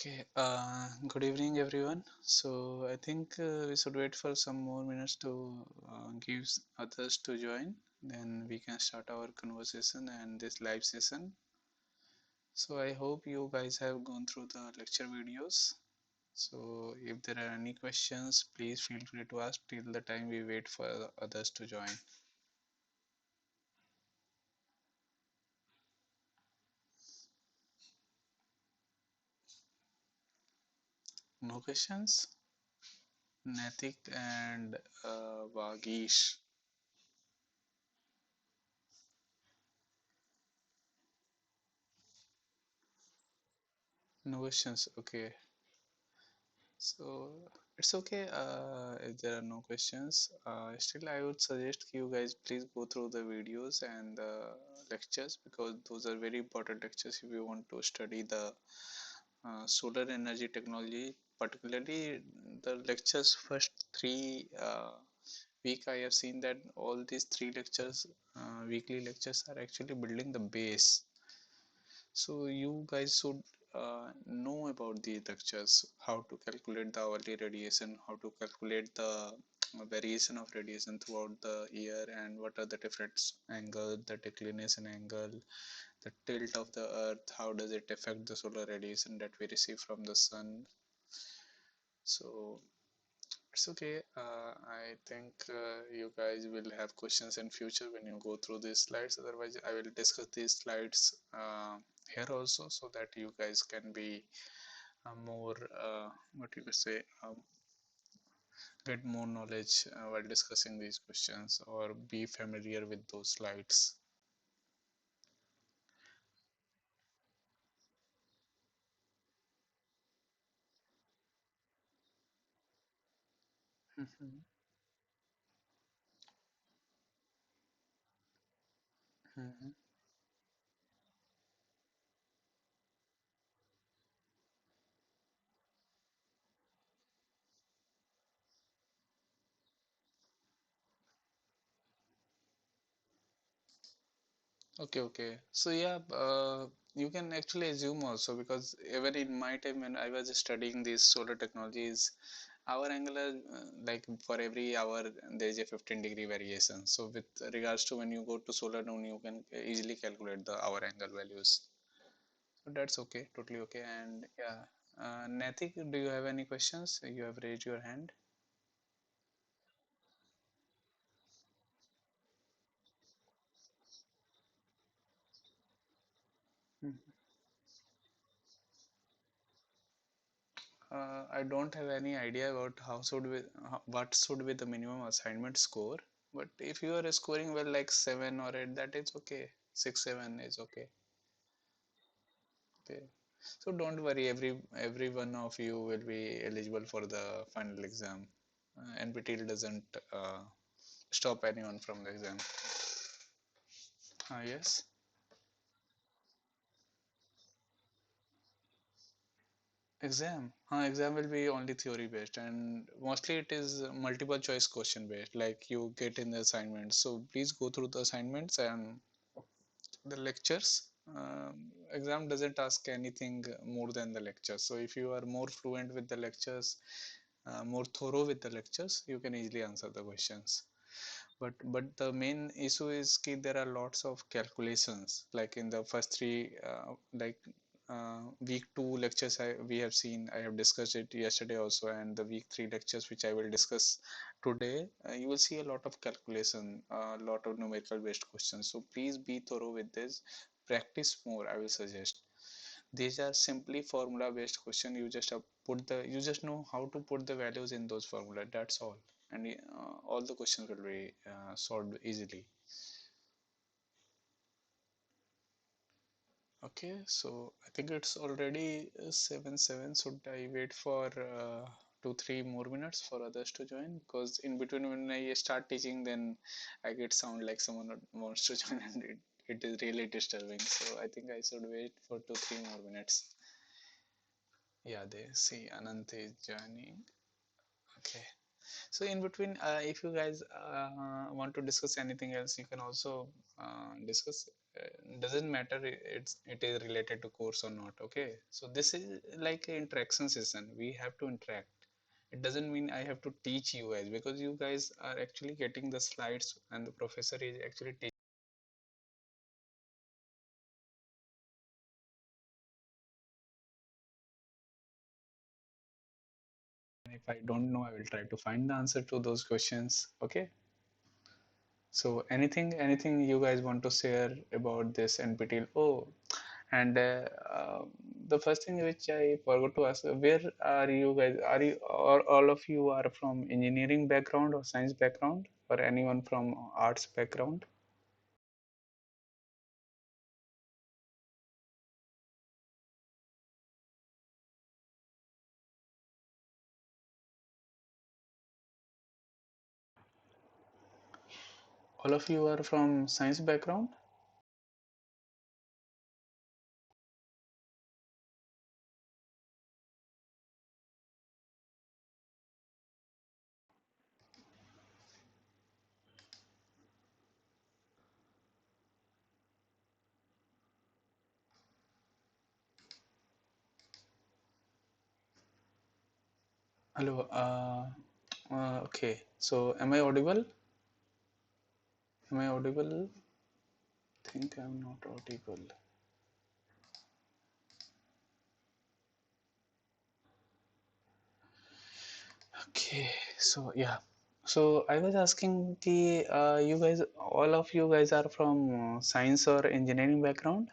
Okay, good evening everyone. So I think we should wait for some more minutes to give others to join. Then we can start our conversation and this live session. So I hope you guys have gone through the lecture videos. So if there are any questions, please feel free to ask till the time we wait for others to join. No questions? Natik and Vagish. No questions. Okay. So it's okay if there are no questions. Still, I would suggest you guys please go through the videos and the lectures because those are very important lectures if you want to study the solar energy technology. Particularly the lectures first three week I have seen that all these three lectures, weekly lectures, are actually building the base. So you guys should know about the lectures, how to calculate the hourly radiation, how to calculate the variation of radiation throughout the year, and what are the different angles, the declination angle, the tilt of the earth, how does it affect the solar radiation that we receive from the sun. So it's okay. I think you guys will have questions in future when you go through these slides. Otherwise, I will discuss these slides here also so that you guys can be more, what you could say, get more knowledge while discussing these questions or be familiar with those slides. Mhm, mhm. Okay, okay. So yeah, you can actually assume also because even in my time when I was studying these solar technologies, our angular like for every hour there is a 15-degree variation. So with regards to when you go to solar noon, you can easily calculate the hour angle values. So that's okay, totally okay. And yeah, Natik, do you have any questions? You have raised your hand. Mhm. I don't have any idea about what should be the minimum assignment score. But if you are scoring well, like 7 or 8, that is okay. 6, 7 is okay. Okay. So don't worry. Every one of you will be eligible for the final exam. NPTEL doesn't stop anyone from the exam. Yes. Exam will be only theory based and mostly it is multiple choice question based like you get in the assignments. So please go through the assignments and the lectures. Exam doesn't ask anything more than the lectures. So if you are more fluent with the lectures, more thorough with the lectures, you can easily answer the questions. But the main issue is that there are lots of calculations like in the first three like week 2 lectures we have seen. I have discussed it yesterday also, and the week 3 lectures which I will discuss today, you will see a lot of calculation, a lot of numerical based questions. So please be thorough with this, practice more, I will suggest. These are simply formula based question. You just have you just know how to put the values in those formula, that's all. And all the questions will be solved easily. Okay, so I think it's already 7 7. Should I wait for 2 3 more minutes for others to join? Because in between when I start teaching, then I get sound like someone wants to join, and it is really disturbing. So I think I should wait for 2 3 more minutes. Yeah, they see Anant is joining. Okay. So in between, if you guys want to discuss anything else, you can also discuss. doesn't matter it is related to course or not. Okay, so this is like an interaction session. We have to interact. It doesn't mean I have to teach you guys, because you guys are actually getting the slides and the professor is actually teaching. If I don't know, I will try to find the answer to those questions. Okay, so anything you guys want to share about this NPTEL? Oh, and the first thing which I forgot to ask, where are you guys? Are you, or all of you are from engineering background or science background, or anyone from arts background? All of you are from science background? Hello. Okay. So am I audible? Am I audible? Think I'm not audible. Okay. So yeah. So I was asking the you guys, all of you guys are from science or engineering background,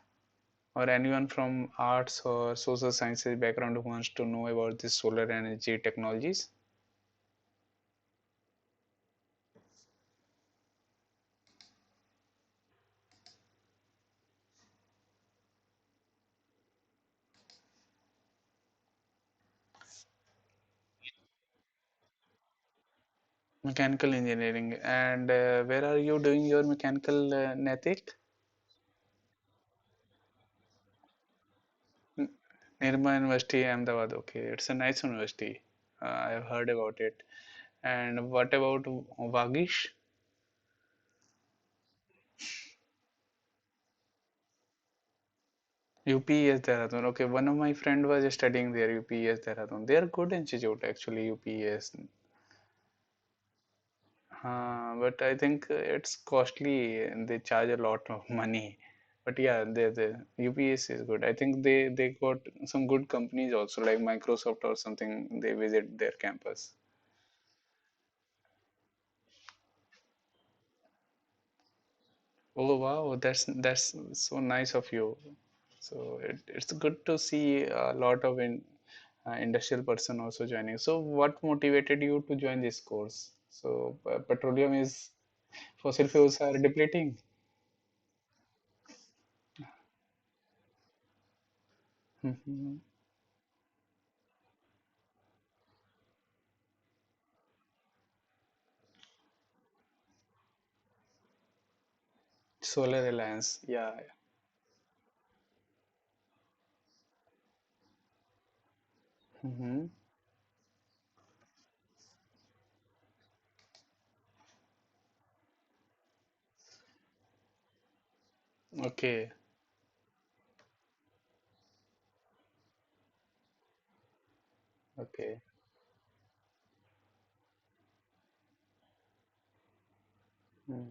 or anyone from arts or social sciences background who wants to know about this solar energy technologies? Mechanical engineering. And where are you doing your mechanical, Natik? N- Nirma University, Ahmedabad. Okay, it's a nice university. I've heard about it. And what about Vagish? UPES Dehradun. Okay, one of my friend was studying there, UPES Dehradun. They are good institute actually, UPES. But I think it's costly and they charge a lot of money. But yeah, the UPS is good. I think they got some good companies also, like Microsoft or something. They visit their campus. Oh wow, that's so nice of you. So it's good to see a lot of industrial person also joining. So what motivated you to join this course? So petroleum is fossil fuels are depleting. Mhm. Solar Alliance, yeah. Hmm. Okay, okay. Hmm.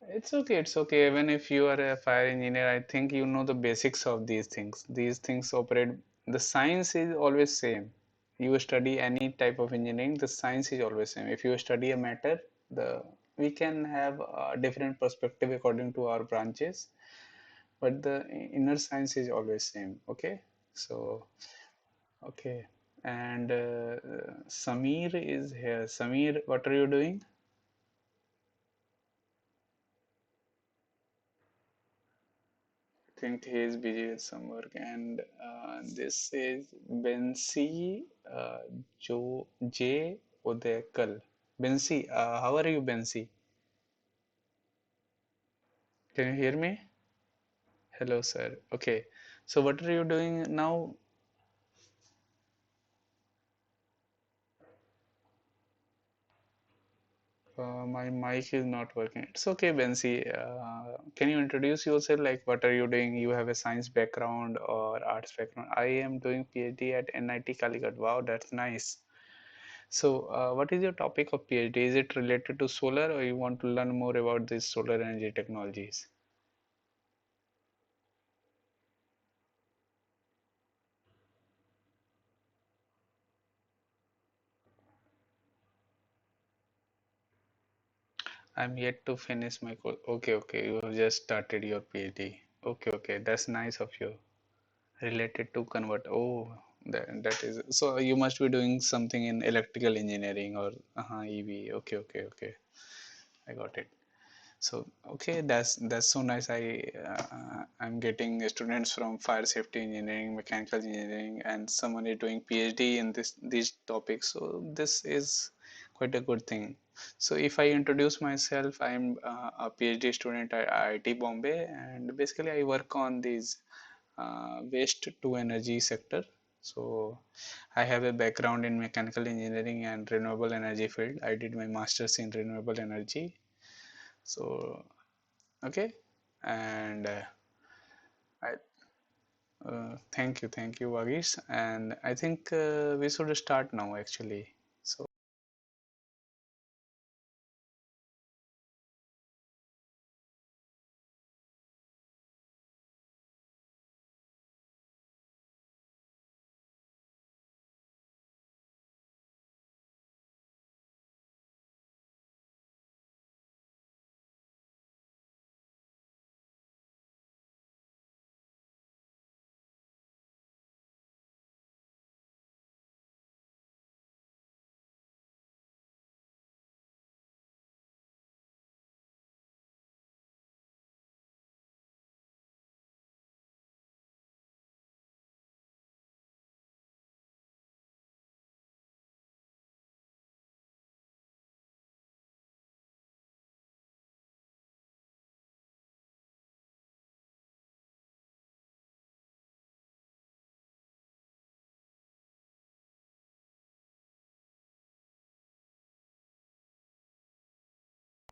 It's okay, it's okay. Even if you are a fire engineer, I think you know the basics of these things. These things operate, the science is always same. You study any type of engineering, the science is always same. If you study a matter, the we can have a different perspective according to our branches, but the inner science is always same. Okay, so okay. And Samir is here. Samir, what are you doing? Think he is busy with some work. And this is Bensi J Odekal. Bensi, how are you, Bensi? Can you hear me? Hello, sir. Okay. So, what are you doing now? My mic is not working. It's okay, Bensi. Can you introduce yourself? Like, what are you doing? You have a science background or arts background? I am doing PhD at NIT Calicut. Wow, that's nice. So, what is your topic of PhD? Is it related to solar, or you want to learn more about these solar energy technologies? I'm yet to finish my course. Okay, okay. You have just started your PhD. Okay, okay. That's nice of you. Related to convert. Oh, that is. So you must be doing something in electrical engineering or EV. Okay, okay, okay. I got it. So okay, that's so nice. I'm getting students from fire safety engineering, mechanical engineering, and someone is doing PhD in these topics. So this is quite a good thing. So if I introduce myself, I'm a PhD student at IIT Bombay, and basically I work on these waste to energy sector. So I have a background in mechanical engineering and renewable energy field. I did my master's in renewable energy. So okay, and I thank you, Vagish, and I think we should start now actually. So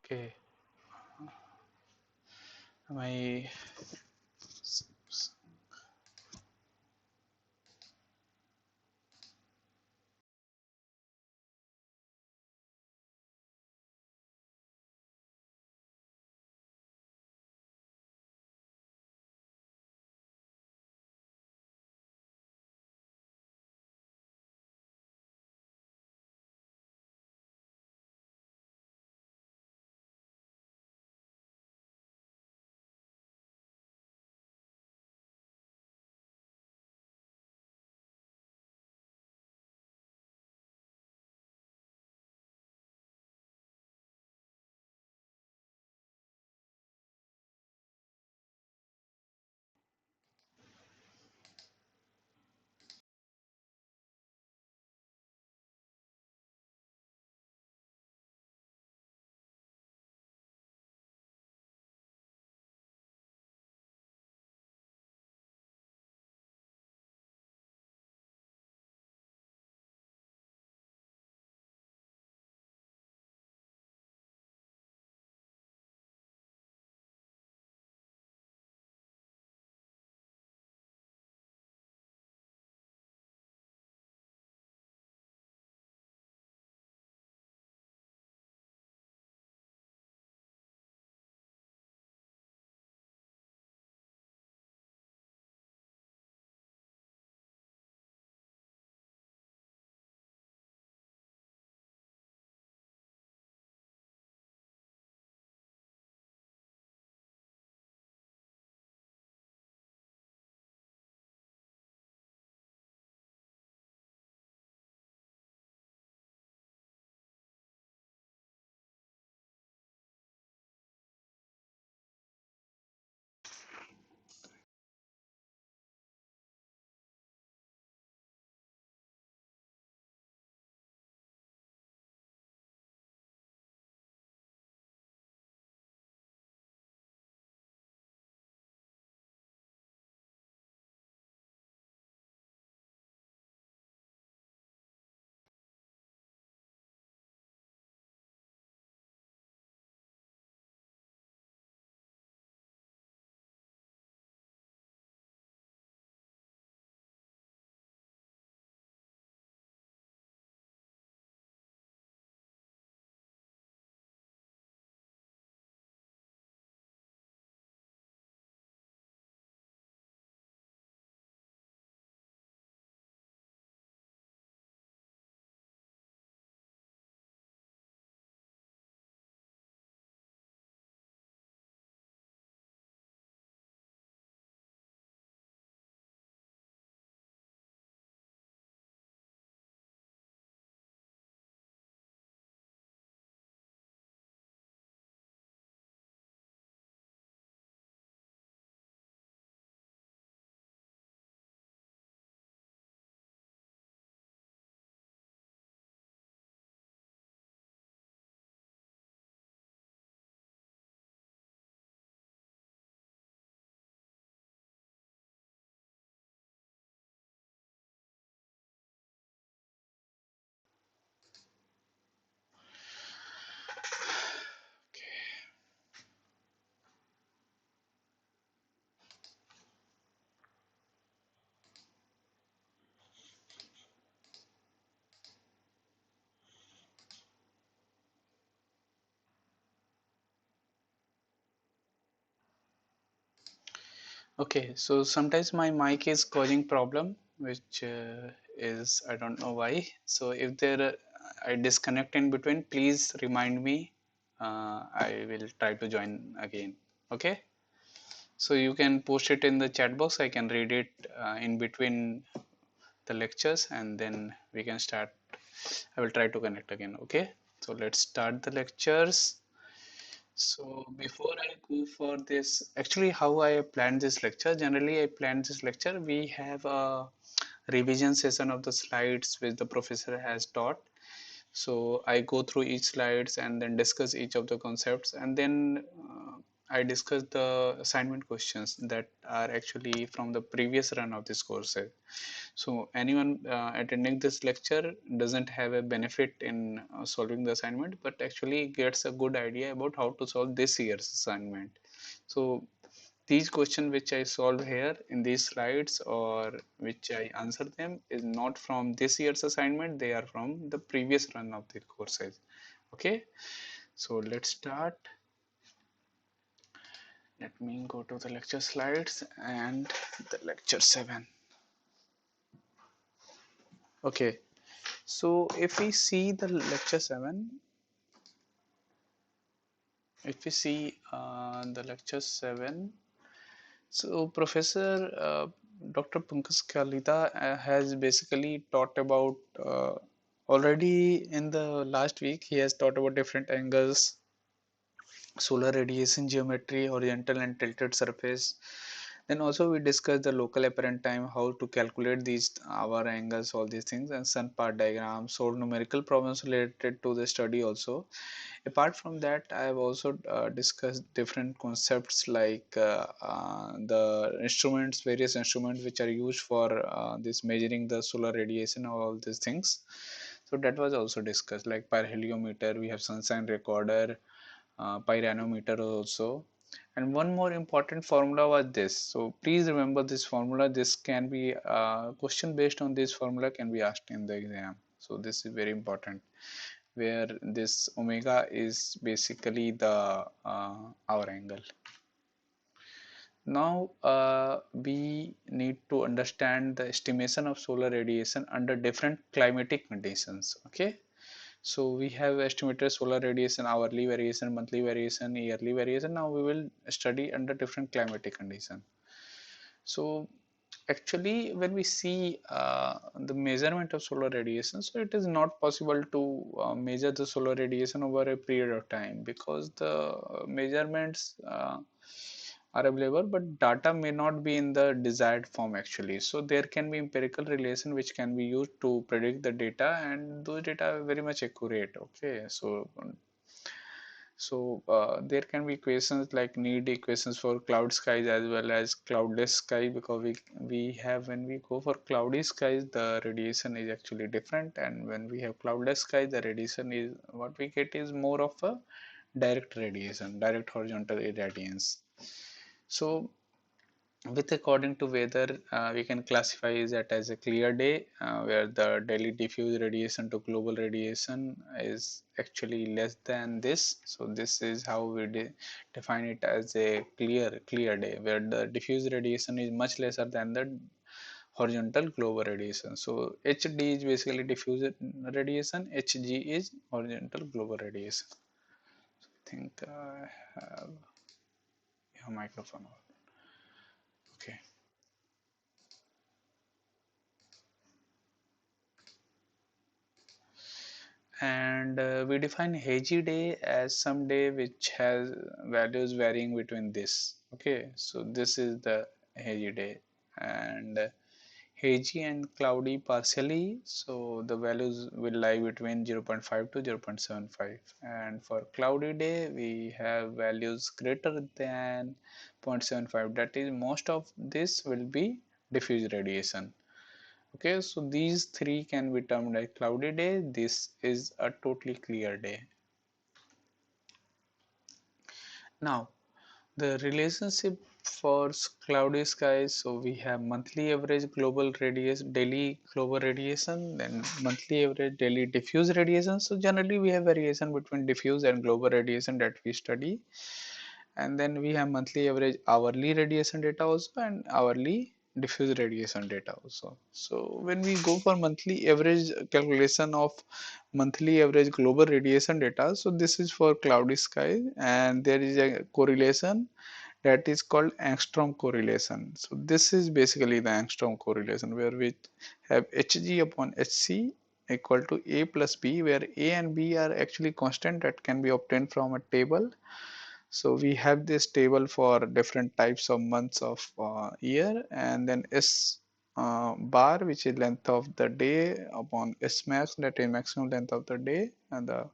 okay, my Okay, so sometimes my mic is causing problem, which is I don't know why. So if there I disconnect in between, please remind me. I will try to join again. Okay, so you can post it in the chat box. I can read it in between the lectures, and then we can start. I will try to connect again. Okay, so let's start the lectures. So before I go for this, actually how I planned this lecture, generally I planned this lecture. We have a revision session of the slides which the professor has taught. So I go through each slides and then discuss each of the concepts, and then I discuss the assignment questions that are actually from the previous run of this course. So anyone attending this lecture doesn't have a benefit in solving the assignment, but actually gets a good idea about how to solve this year's assignment. So these questions which I solve here in these slides or which I answer them is not from this year's assignment, they are from the previous run of the courses. Okay, so let's start. Let me go to the lecture slides and the lecture 7. Okay, so if we see the lecture 7, if we see the lecture 7, so Professor Dr. Pankaj Kalita has basically taught about already in the last week he has taught about different angles, solar radiation geometry, horizontal and tilted surface. Then also we discussed the local apparent time, how to calculate these hour angles, all these things, and sun path diagram, solved numerical problems related to the study also. Apart from that, I have also discussed different concepts like the instruments, various instruments which are used for this measuring the solar radiation, all these things. So that was also discussed, like pyrheliometer, we have sunshine recorder, pyranometer also. And one more important formula was this. So please remember this formula. This can be question based on this formula can be asked in the exam. So this is very important, where this omega is basically the hour angle. Now we need to understand the estimation of solar radiation under different climatic conditions. Okay, so we have estimated solar radiation, hourly variation, monthly variation, yearly variation. Now we will study under different climatic conditions. So actually when we see the measurement of solar radiation, so it is not possible to measure the solar radiation over a period of time, because the measurements are available but data may not be in the desired form actually. So there can be empirical relation which can be used to predict the data, and those data are very much accurate. Okay, so there can be equations like need equations for cloud skies as well as cloudless sky, because we have, when we go for cloudy skies the radiation is actually different, and when we have cloudless skies the radiation is what we get is more of a direct radiation, direct horizontal irradiance. So with according to weather we can classify that as a clear day, where the daily diffuse radiation to global radiation is actually less than this. So this is how we define it as a clear day, where the diffuse radiation is much lesser than the horizontal global radiation. So hd is basically diffuse radiation, hg is horizontal global radiation. I think I have a microphone on. Okay. And we define hazy day as some day which has values varying between this. Okay, so this is the hazy day. And hazy and cloudy partially, so the values will lie between 0.5 to 0.75. And for cloudy day we have values greater than 0.75, that is most of this will be diffuse radiation. Okay, so these three can be termed as cloudy day. This is a totally clear day. Now, the relationship for cloudy skies. So we have monthly average global radiation, daily global radiation, then monthly average daily diffuse radiation. So generally we have variation between diffuse and global radiation that we study. and then we have monthly average hourly radiation data also, and hourly diffuse radiation data also. So when we go for monthly average calculation of monthly average global radiation data, so this is for cloudy sky, and there is a correlation that is called angstrom correlation. So this is basically the angstrom correlation, where we have Hg upon Hc equal to A plus B, where A and B are actually constant that can be obtained from a table. So we have this table for different types of months of year, and then S bar, which is length of the day, upon S max, that is maximum length of the day, and the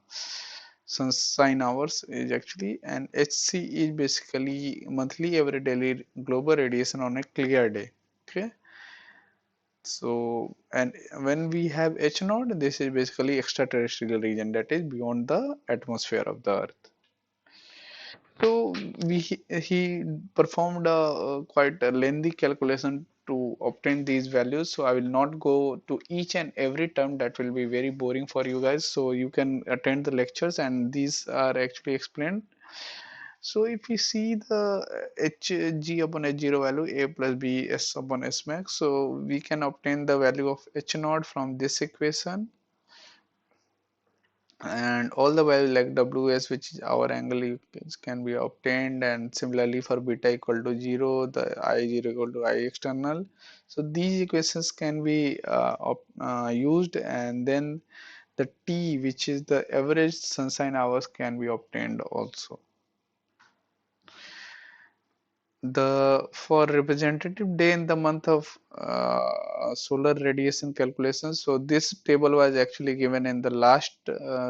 sunshine hours is actually, and HC is basically monthly average daily global radiation on a clear day. Okay. So, and when we have H naught, this is basically extraterrestrial region, that is beyond the atmosphere of the Earth. So he performed a quite a lengthy calculation to obtain these values. So I will not go to each and every term, that will be very boring for you guys. So you can attend the lectures, and these are actually explained. So if we see the Hg upon H0 value, A plus B S upon S max, so we can obtain the value of H naught from this equation, and all the value like ws, which is our angle, can be obtained, and similarly for beta equal to 0, the I0 equal to I external. So these equations can be used, and then the t, which is the average sunshine hours, can be obtained also. The for representative day in the month of solar radiation calculations, so this table was actually given in the last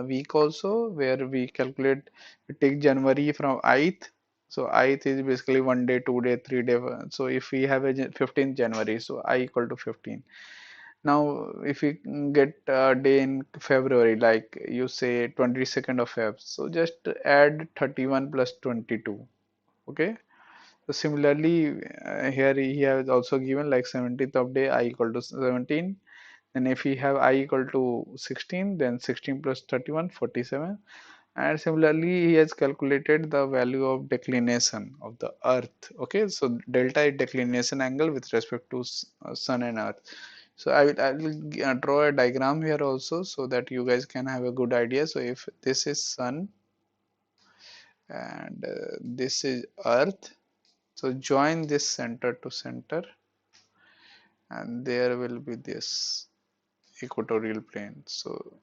week also, where we calculate, we take January from ith. So ith is basically 1 day, 2 day, 3 day. So if we have a 15th January, so I equal to 15. Now if we get a day in February, like you say 22nd of Feb, so just add 31 plus 22. Okay. So similarly, here he has also given like 17th of day I equal to 17. And if we have I equal to 16, then 16 plus 31, 47. And similarly, he has calculated the value of declination of the Earth. Okay, so delta is declination angle with respect to Sun and Earth. So I will draw a diagram here also, so that you guys can have a good idea. So if this is Sun, and this is Earth, so join this center to center, and there will be this equatorial plane. So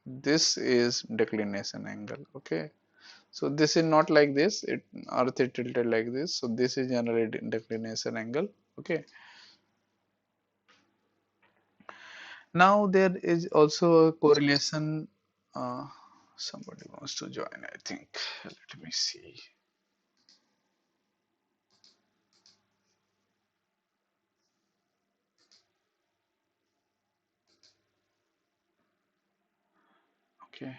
this is declination angle. Okay. So this is not like this, earth is tilted like this. So this is generally declination angle. Okay. Now there is also a correlation. Uh, Somebody wants to join, I think. Let me see. Okay.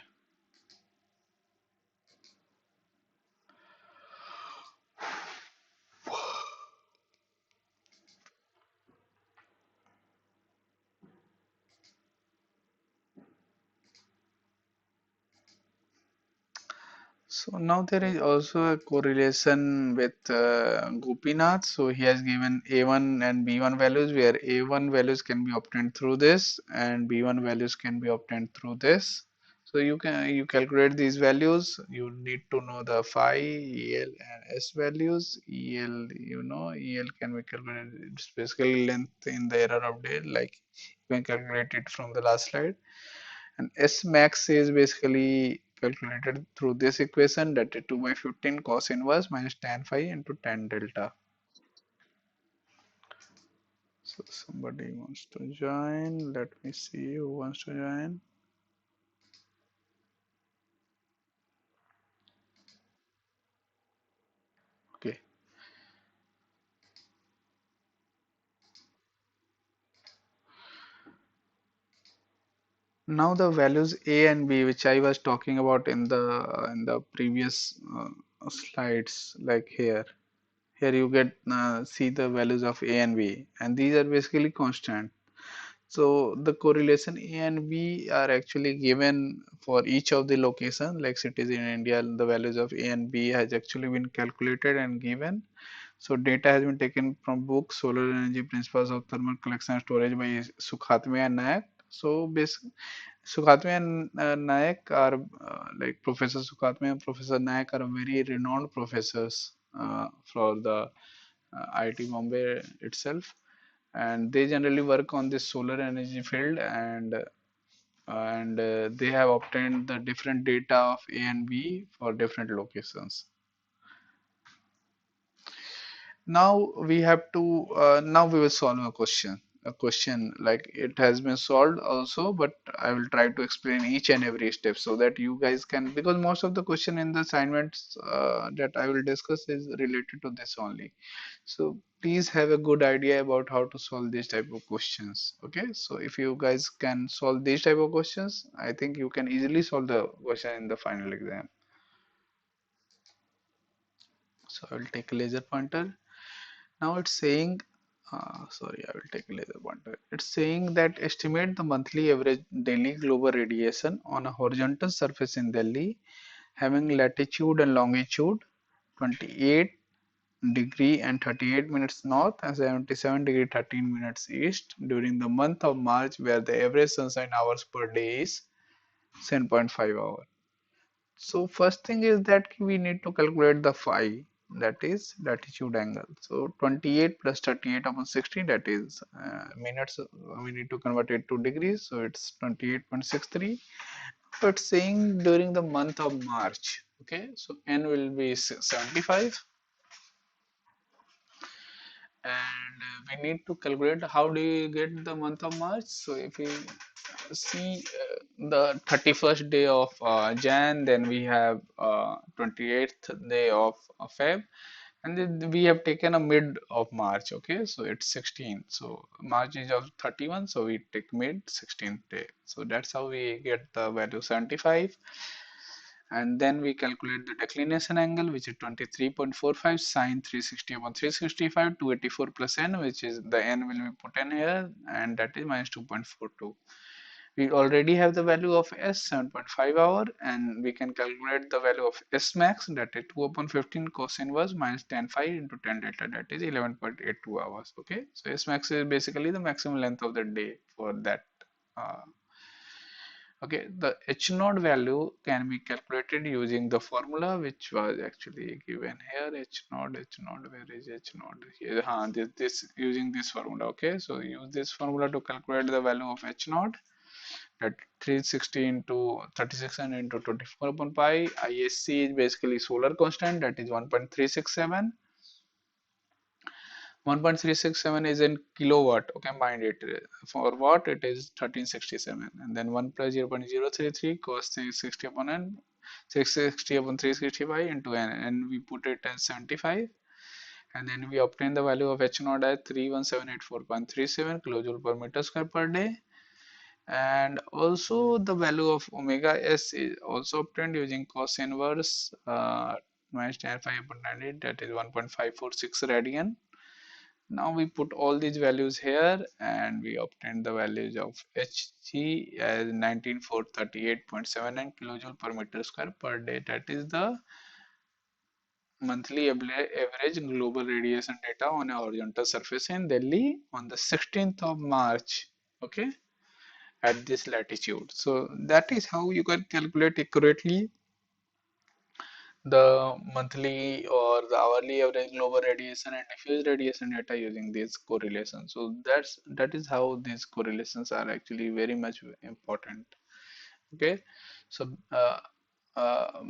So now there is also a correlation with Gopinath. So he has given A1 and B1 values, where A1 values can be obtained through this, and B1 values can be obtained through this. So you calculate these values. You need to know the phi, EL, and S values. EL, EL can be calculated. It's basically length in the error of day, like you can calculate it from the last slide. And S max is basically calculated through this equation, that is 2 by 15 cos inverse minus tan phi into tan delta. So somebody wants to join. Let me see who wants to join. Okay. Now the values A and B, which I was talking about in the previous slides, like here. Here you get see the values of A and B, and these are basically constant. So the correlation A and B are actually given for each of the location, like cities in India. The values of A and B has actually been calculated and given. So data has been taken from book Solar Energy Principles of Thermal Collection and Storage by Sukhatme and Nayak. So Sukhatme and Nayak are like Professor Sukhatme and Professor Nayak are very renowned professors for the IIT Bombay itself, and they generally work on this solar energy field, and they have obtained the different data of A and B for different locations. Now we have to now we will solve a question like it has been solved also, but I will try to explain each and every step so that you guys can, because most of the question in the assignments that I will discuss is related to this only. So please have a good idea about how to solve these type of questions. Okay, so if you guys can solve these type of questions, I think you can easily solve the question in the final exam. So I will take a laser pointer. Now it's saying, sorry, I will take a laser pointer. It's saying that estimate the monthly average daily global radiation on a horizontal surface in Delhi having latitude and longitude 28 degree and 38 minutes north and 77 degree 13 minutes east during the month of March, where the average sunshine hours per day is 10.5 hours. So first thing is that we need to calculate the phi, that is latitude angle. So 28 plus 38 upon 60, that is minutes. We need to convert it to degrees. So it's 28.63. But saying during the month of March. Okay, so n will be 75, and we need to calculate how do you get the month of March. So if we see the 31st day of Jan, then we have 28th day of Feb, and then we have taken a mid of March. Okay, so it's 16. So March is of 31, so we take mid 16th day. So that's how we get the value 75, and then we calculate the declination angle, which is 23.45 sine 360 upon 365, 284 plus n, which is the n will be put in here, and that is minus 2.42. We already have the value of s 7.5 hour, and we can calculate the value of s max, that is 2 upon 15 cos inverse minus tan phi into tan delta, that is 11.82 hours. Okay, so s max is basically the maximum length of the day for that. uh, Okay, the H naught value can be calculated using the formula which was actually given here. H naught, where is H naught? Here, this using this formula. Okay, so use this formula to calculate the value of H naught. At 360 into 36 and into 24 upon pi. ISC is basically solar constant, that is 1.367. 1.367 is in kilowatt. Okay, mind it. For watt it is 1367, and then 1 plus 0.033 cos 360 upon n, 660 upon 365 into n, and we put it as 75, and then we obtain the value of H naught as 31784.37 kilojoule per meter square per day. And also the value of omega s is also obtained using cos inverse minus tan phi upon 98, that is 1.546 radian. Now we put all these values here, and we obtain the values of Hg as 19438.79 kilojoule per meter square per day. That is the monthly average global radiation data on a horizontal surface in Delhi on the 16th of March. Okay, at this latitude. So that is how you can calculate accurately the monthly or the hourly average global radiation and diffuse radiation data using these correlations. So that is how these correlations are actually very much important. Okay, so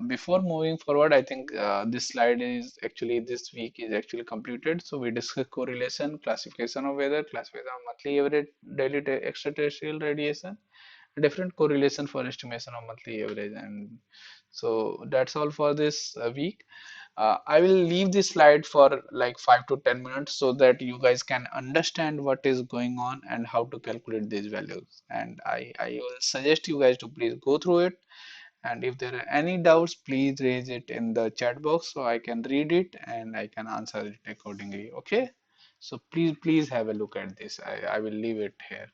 before moving forward, I think this slide is actually this week is actually completed. So we discussed correlation, classification of weather, classification of monthly average daily extraterrestrial radiation, different correlation for estimation of monthly average, and so that's all for this week. I will leave this slide for like 5 to 10 minutes so that you guys can understand what is going on and how to calculate these values, and I will suggest you guys to please go through it, and if there are any doubts, please raise it in the chat box so I can read it and I can answer it accordingly. Okay, so please have a look at this. I will leave it here.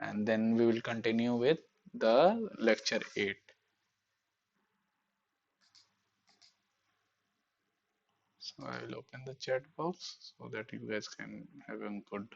and then we will continue with the lecture 8. So I will open the chat box so that you guys can have a good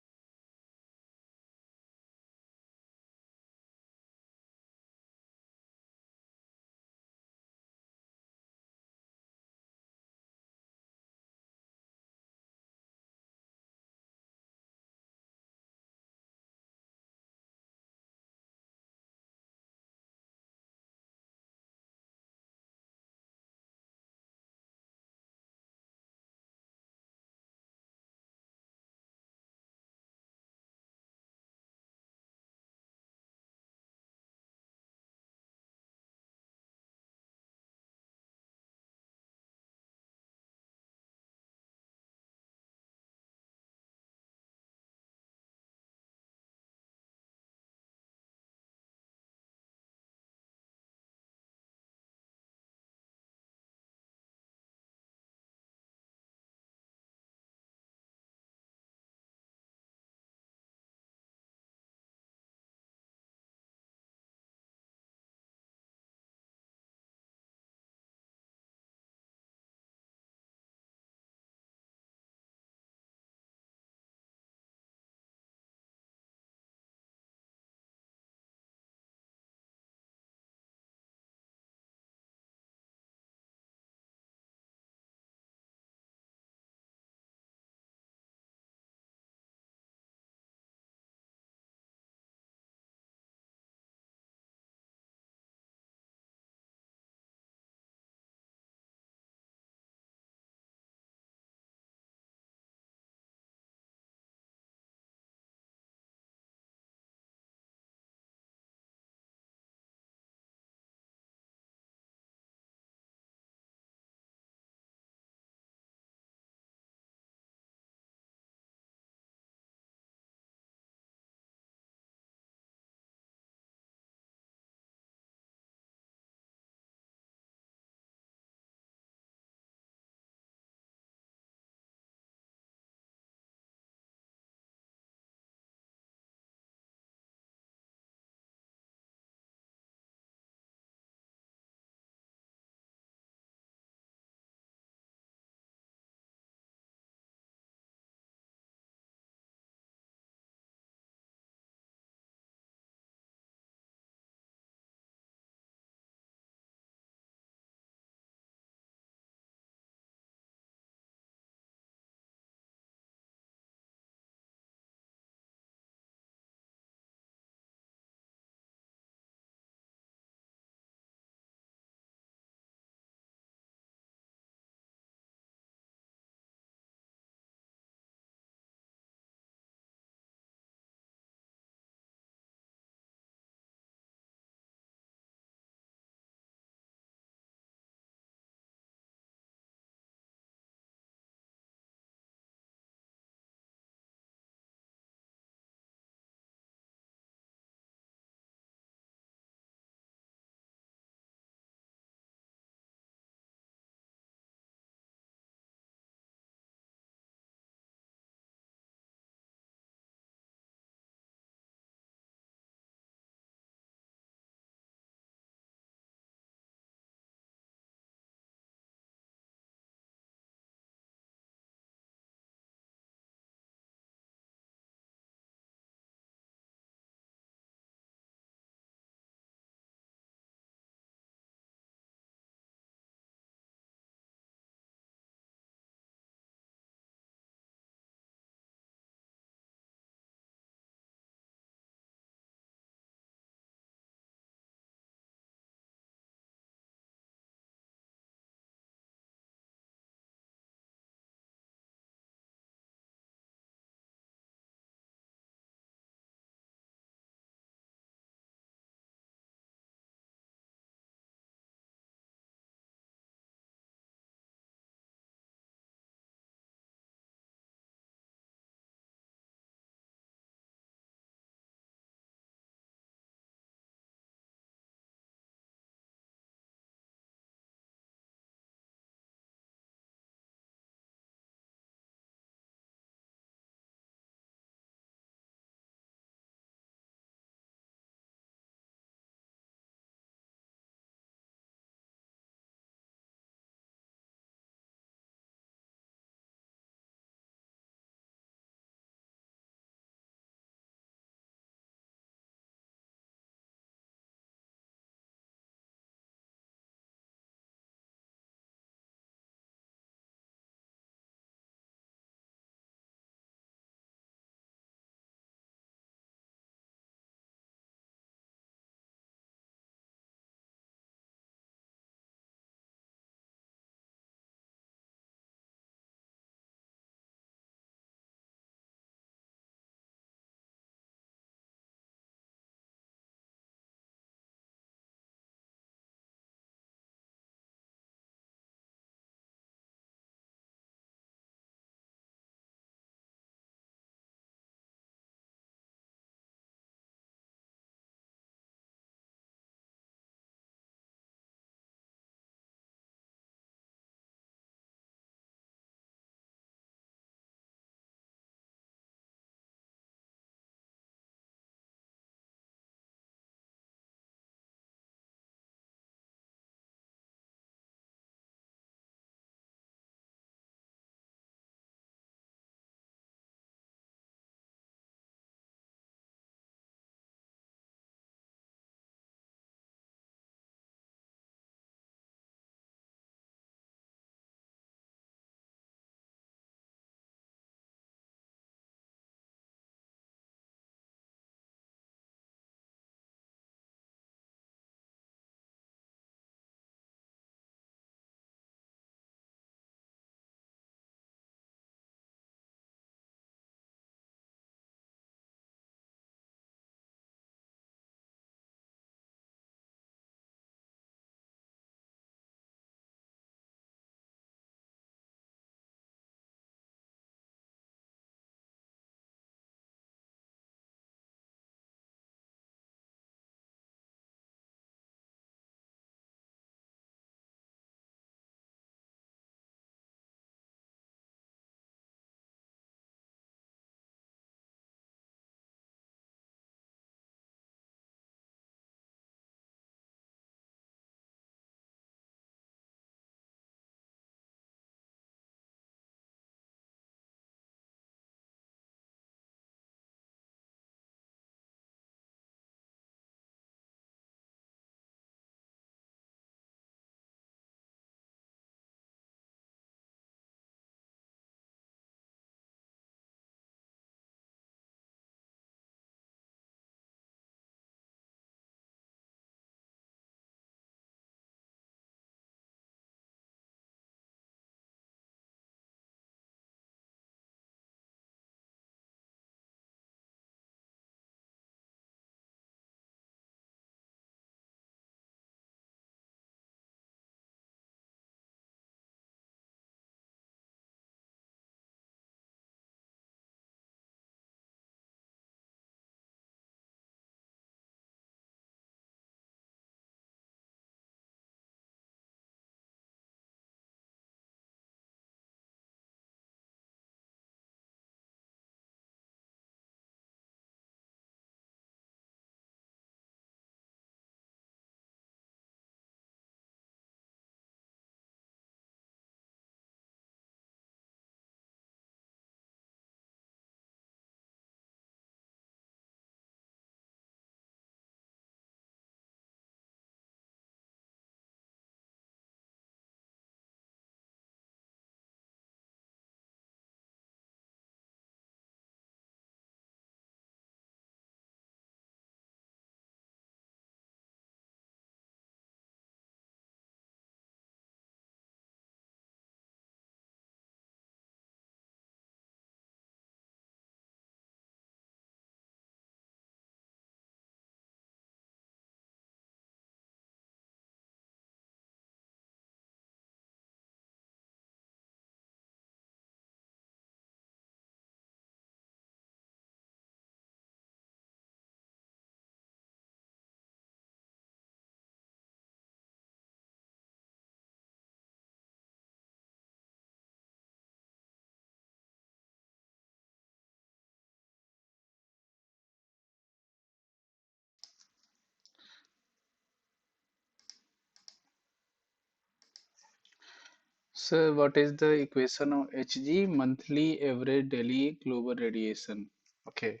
what is the equation of Hg? Monthly average daily global radiation. Okay.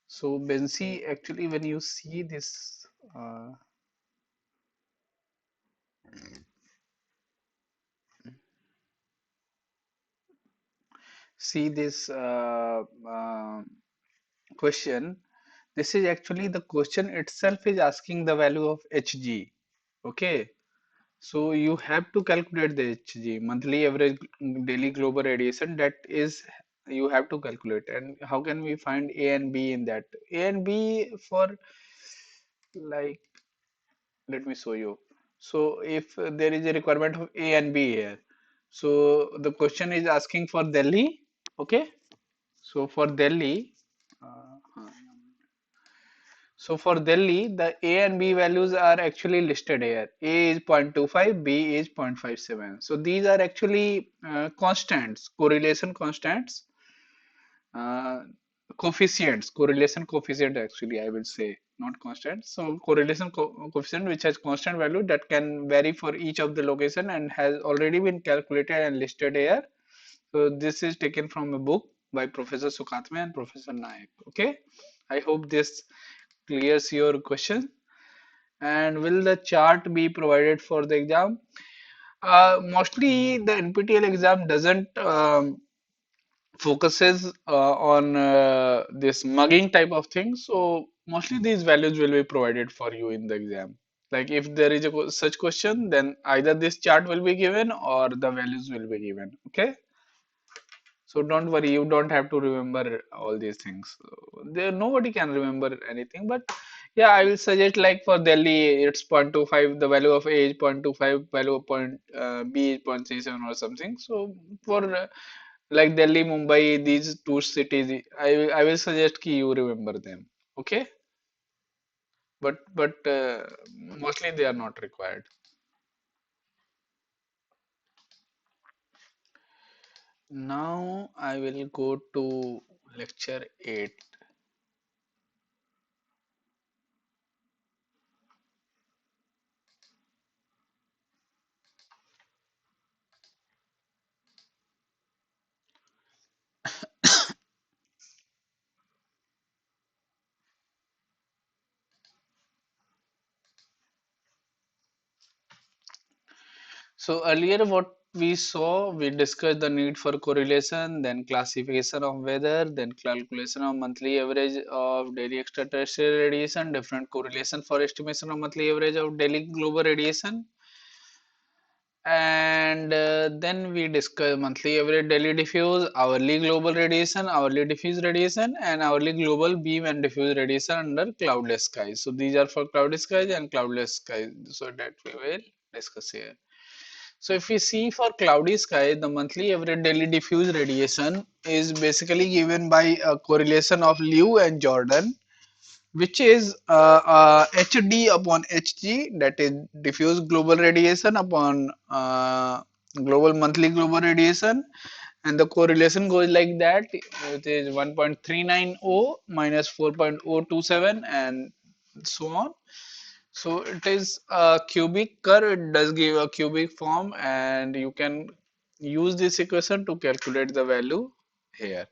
So Benzi, actually, when you see this, see this question, this is actually the question itself is asking the value of Hg. Okay. So you have to calculate the Hg, monthly average daily global radiation. That is, you have to calculate. And how can we find A and B in that? A and B for, like, let me show you. So if there is a requirement of A and B here, so the question is asking for Delhi. Okay. So for Delhi, uh, so for Delhi, the A and B values are actually listed here. A is 0.25, B is 0.57. So these are actually constants, correlation constants, uh, coefficients, correlation coefficient actually, I will say, not constant. So correlation coefficient which has constant value that can vary for each of the location and has already been calculated and listed here. So this is taken from a book by Professor Sukhatme and Professor Nayak. Okay, I hope this clears your question. And will the chart be provided for the exam? Mostly the NPTEL exam doesn't focuses on this mugging type of thing. So mostly these values will be provided for you in the exam. Like if there is a such question, then either this chart will be given or the values will be given. Okay. So don't worry, you don't have to remember all these things. So, there nobody can remember anything, but yeah, I will suggest like for Delhi, it's 0.25, the value of A is 0.25, value of B is 0.37 or something. So for like Delhi, Mumbai, these two cities, I will suggest ki you remember them. Okay, but mostly they are not required. Now I will go to lecture 8. So earlier what we saw, we discussed the need for correlation, then classification of weather, then calculation of monthly average of daily extraterrestrial radiation, different correlation for estimation of monthly average of daily global radiation. And then we discuss monthly average daily diffuse, hourly global radiation, hourly diffuse radiation, and hourly global beam and diffuse radiation under cloudless skies. So these are for cloudless skies and cloudless skies. So that we will discuss here. So if we see for cloudy sky, the monthly average daily diffuse radiation is basically given by a correlation of Liu and Jordan, which is HD upon HG, that is diffuse global radiation upon global monthly global radiation, and the correlation goes like that. It is 1.390 minus 4.027 and so on. So it is a cubic curve, it does give a cubic form, and you can use this equation to calculate the value here.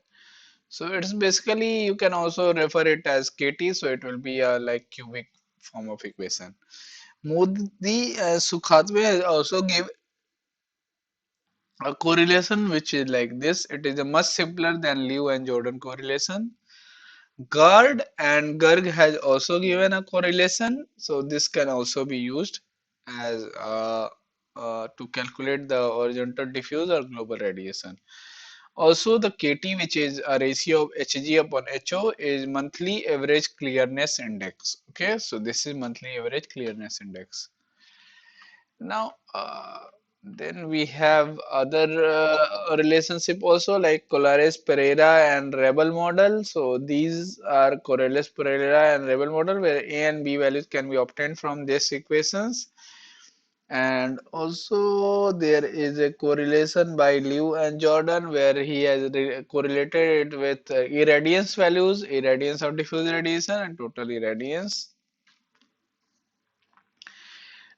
So it's basically, you can also refer it as KT, so it will be a like cubic form of equation. Modi Sukhatme has also give a correlation which is like this. It is a much simpler than Liu and Jordan correlation. Gard and Garg has also given a correlation, so this can also be used as to calculate the horizontal diffuse or global radiation. Also, the KT, which is a ratio of Hg upon Ho, is monthly average clearness index. Okay, so this is monthly average clearness index. Now, then we have other relationship also like Colares Pereira and Rebel model. So these are Corrales Pereira and Rebel model where A and B values can be obtained from these equations. And also there is a correlation by Liu and Jordan where he has correlated it with irradiance values, irradiance of diffuse radiation and total irradiance.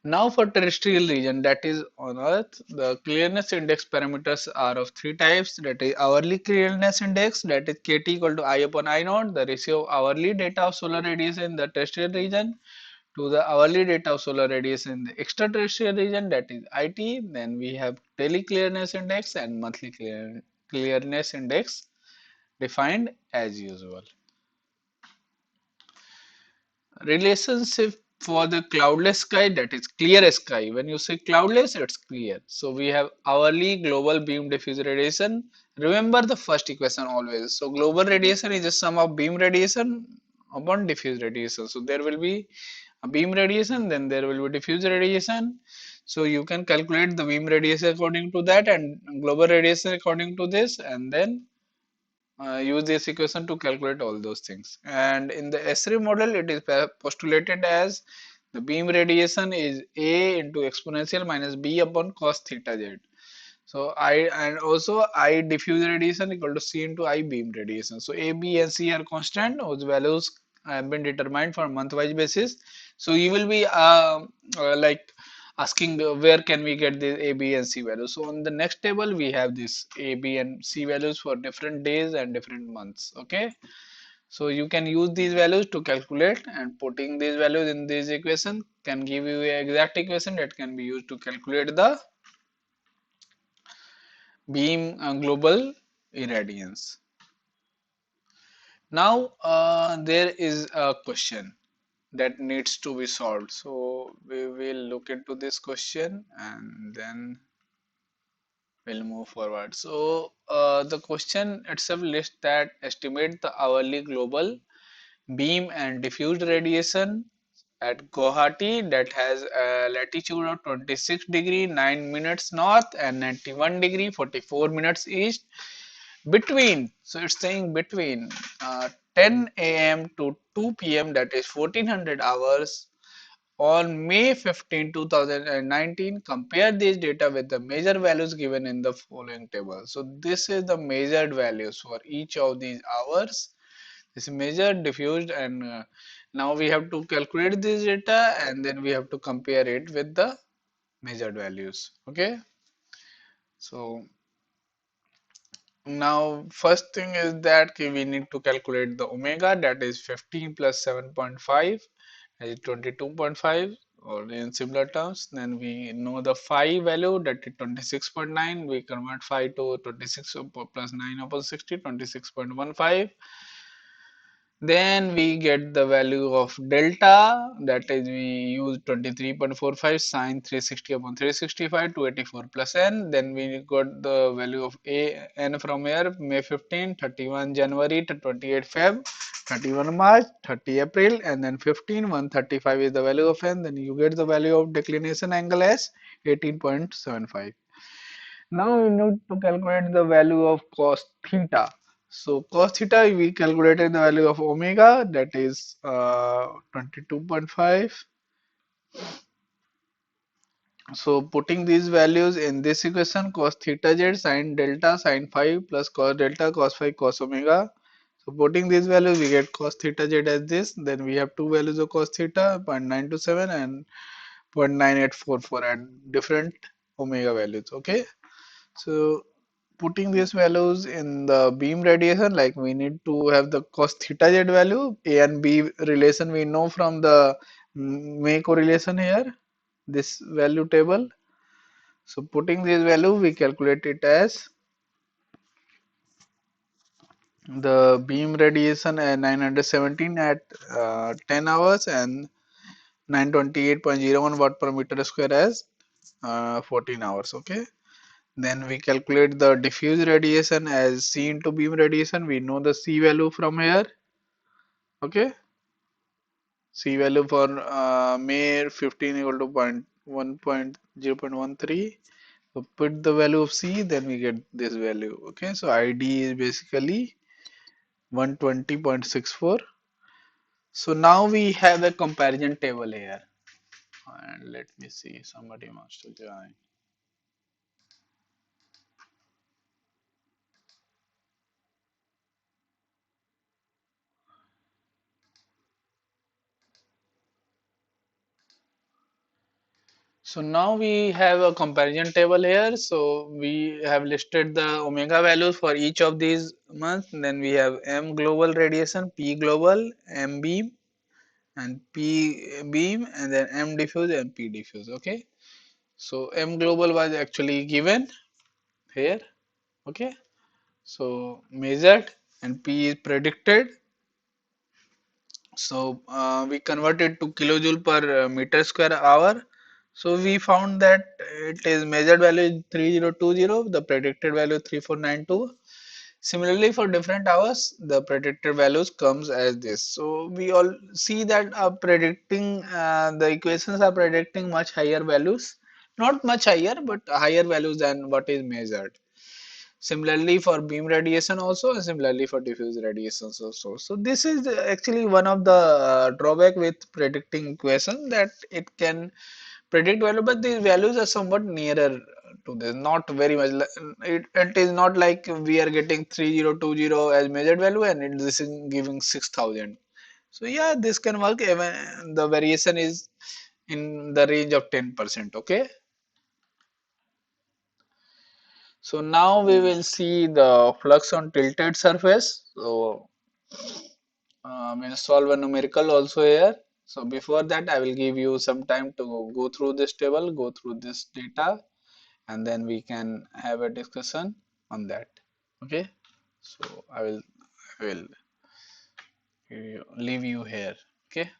Now for terrestrial region, that is on Earth, the clearness index parameters are of three types. That is hourly clearness index, that is KT equal to I upon I naught, the ratio of hourly data of solar radiation in the terrestrial region to the hourly data of solar radiation in the extraterrestrial region, that is IT. Then we have daily clearness index and monthly clearness index defined as usual. Relationship for the cloudless sky, that is clear sky. When you say cloudless, it's clear. So we have hourly global beam diffusion radiation. Remember the first equation always. So global radiation is a sum of beam radiation upon diffuse radiation. So there will be a beam radiation, then there will be diffuse radiation. So you can calculate the beam radiation according to that and global radiation according to this, and then use this equation to calculate all those things. And in the S-ray model, it is postulated as the beam radiation is A into exponential minus B upon cos theta z. So I, and also I diffuse radiation equal to C into I beam radiation. So A, B and C are constant. Those values have been determined for month-wise basis. So you will be like asking where can we get the A, B and C values. So on the next table we have this A, B and C values for different days and different months. Okay. So you can use these values to calculate, and putting these values in this equation can give you a exact equation that can be used to calculate the beam global irradiance. Now there is a question that needs to be solved. So we will look into this question and then we'll move forward. So the question itself lists that estimate the hourly global beam and diffused radiation at Guwahati that has a latitude of 26 degree 9 minutes north and 91 degree 44 minutes east between, so it's saying between 10 a.m. to 2 p.m., that is 1400 hours on May 15, 2019. Compare these data with the measured values given in the following table. So this is the measured values for each of these hours. This is measured, diffused, and now we have to calculate this data and then we have to compare it with the measured values. Okay. So now first thing is that we need to calculate the omega, that is 15 plus 7.5 is 22.5, or in similar terms. Then we know the phi value, that is 26.9. We convert phi to 26 plus 9 upon 60, 26.15. Then we get the value of delta, that is we use 23.45 sine 360 upon 365 284 plus n. Then we got the value of a n from here, May 15, 31 January to 28 Feb, 31 March, 30 April, and then 15 135 is the value of n. Then you get the value of declination angle as 18.75. Now we need to calculate the value of cos theta. So cos theta, we calculated the value of omega, that is 22.5. So putting these values in this equation, cos theta z sin delta sin phi plus cos delta cos phi cos omega. So putting these values, we get cos theta z as this. Then we have two values of cos theta, 0.927 and 0.9844 at different omega values. Okay. So putting these values in the beam radiation, like we need to have the cos theta z value, A and B relation we know from the May correlation here, this value table. So putting this value, we calculate it as the beam radiation at 917 at 10 hours and 928.01 watt per meter square as 14 hours. Okay. Then we calculate the diffuse radiation as C into beam radiation. We know the C value from here. Okay. C value for May 15 equal to 0.13. So put the value of C, then we get this value. Okay. So ID is basically 120.64. So now we have a comparison table here. And let me see, somebody wants to join. So now we have a comparison table here. So we have listed the omega values for each of these months. Then we have M global radiation, P global, M beam, and P beam, and then M diffuse and P diffuse. Okay. So M global was actually given here. Okay. So measured and P is predicted. So we converted to kilojoule per meter square hour. So we found that it is measured value is 3020, the predicted value 3492. Similarly, for different hours, the predicted values comes as this. So we all see that predicting the equations are predicting much higher values, not much higher, but higher values than what is measured. Similarly for beam radiation also, and similarly for diffuse radiations also. So this is actually one of the drawback with predicting equation, that it can predict value, but these values are somewhat nearer to this, not very much. It is not like we are getting 3020 as measured value and this is giving 6000. So yeah, this can work even the variation is in the range of 10%. Okay. So now we will see the flux on tilted surface. So we'll solve a numerical also here. So before that, I will give you some time to go through this table, go through this data, and then we can have a discussion on that. Okay. So I will leave you here. Okay.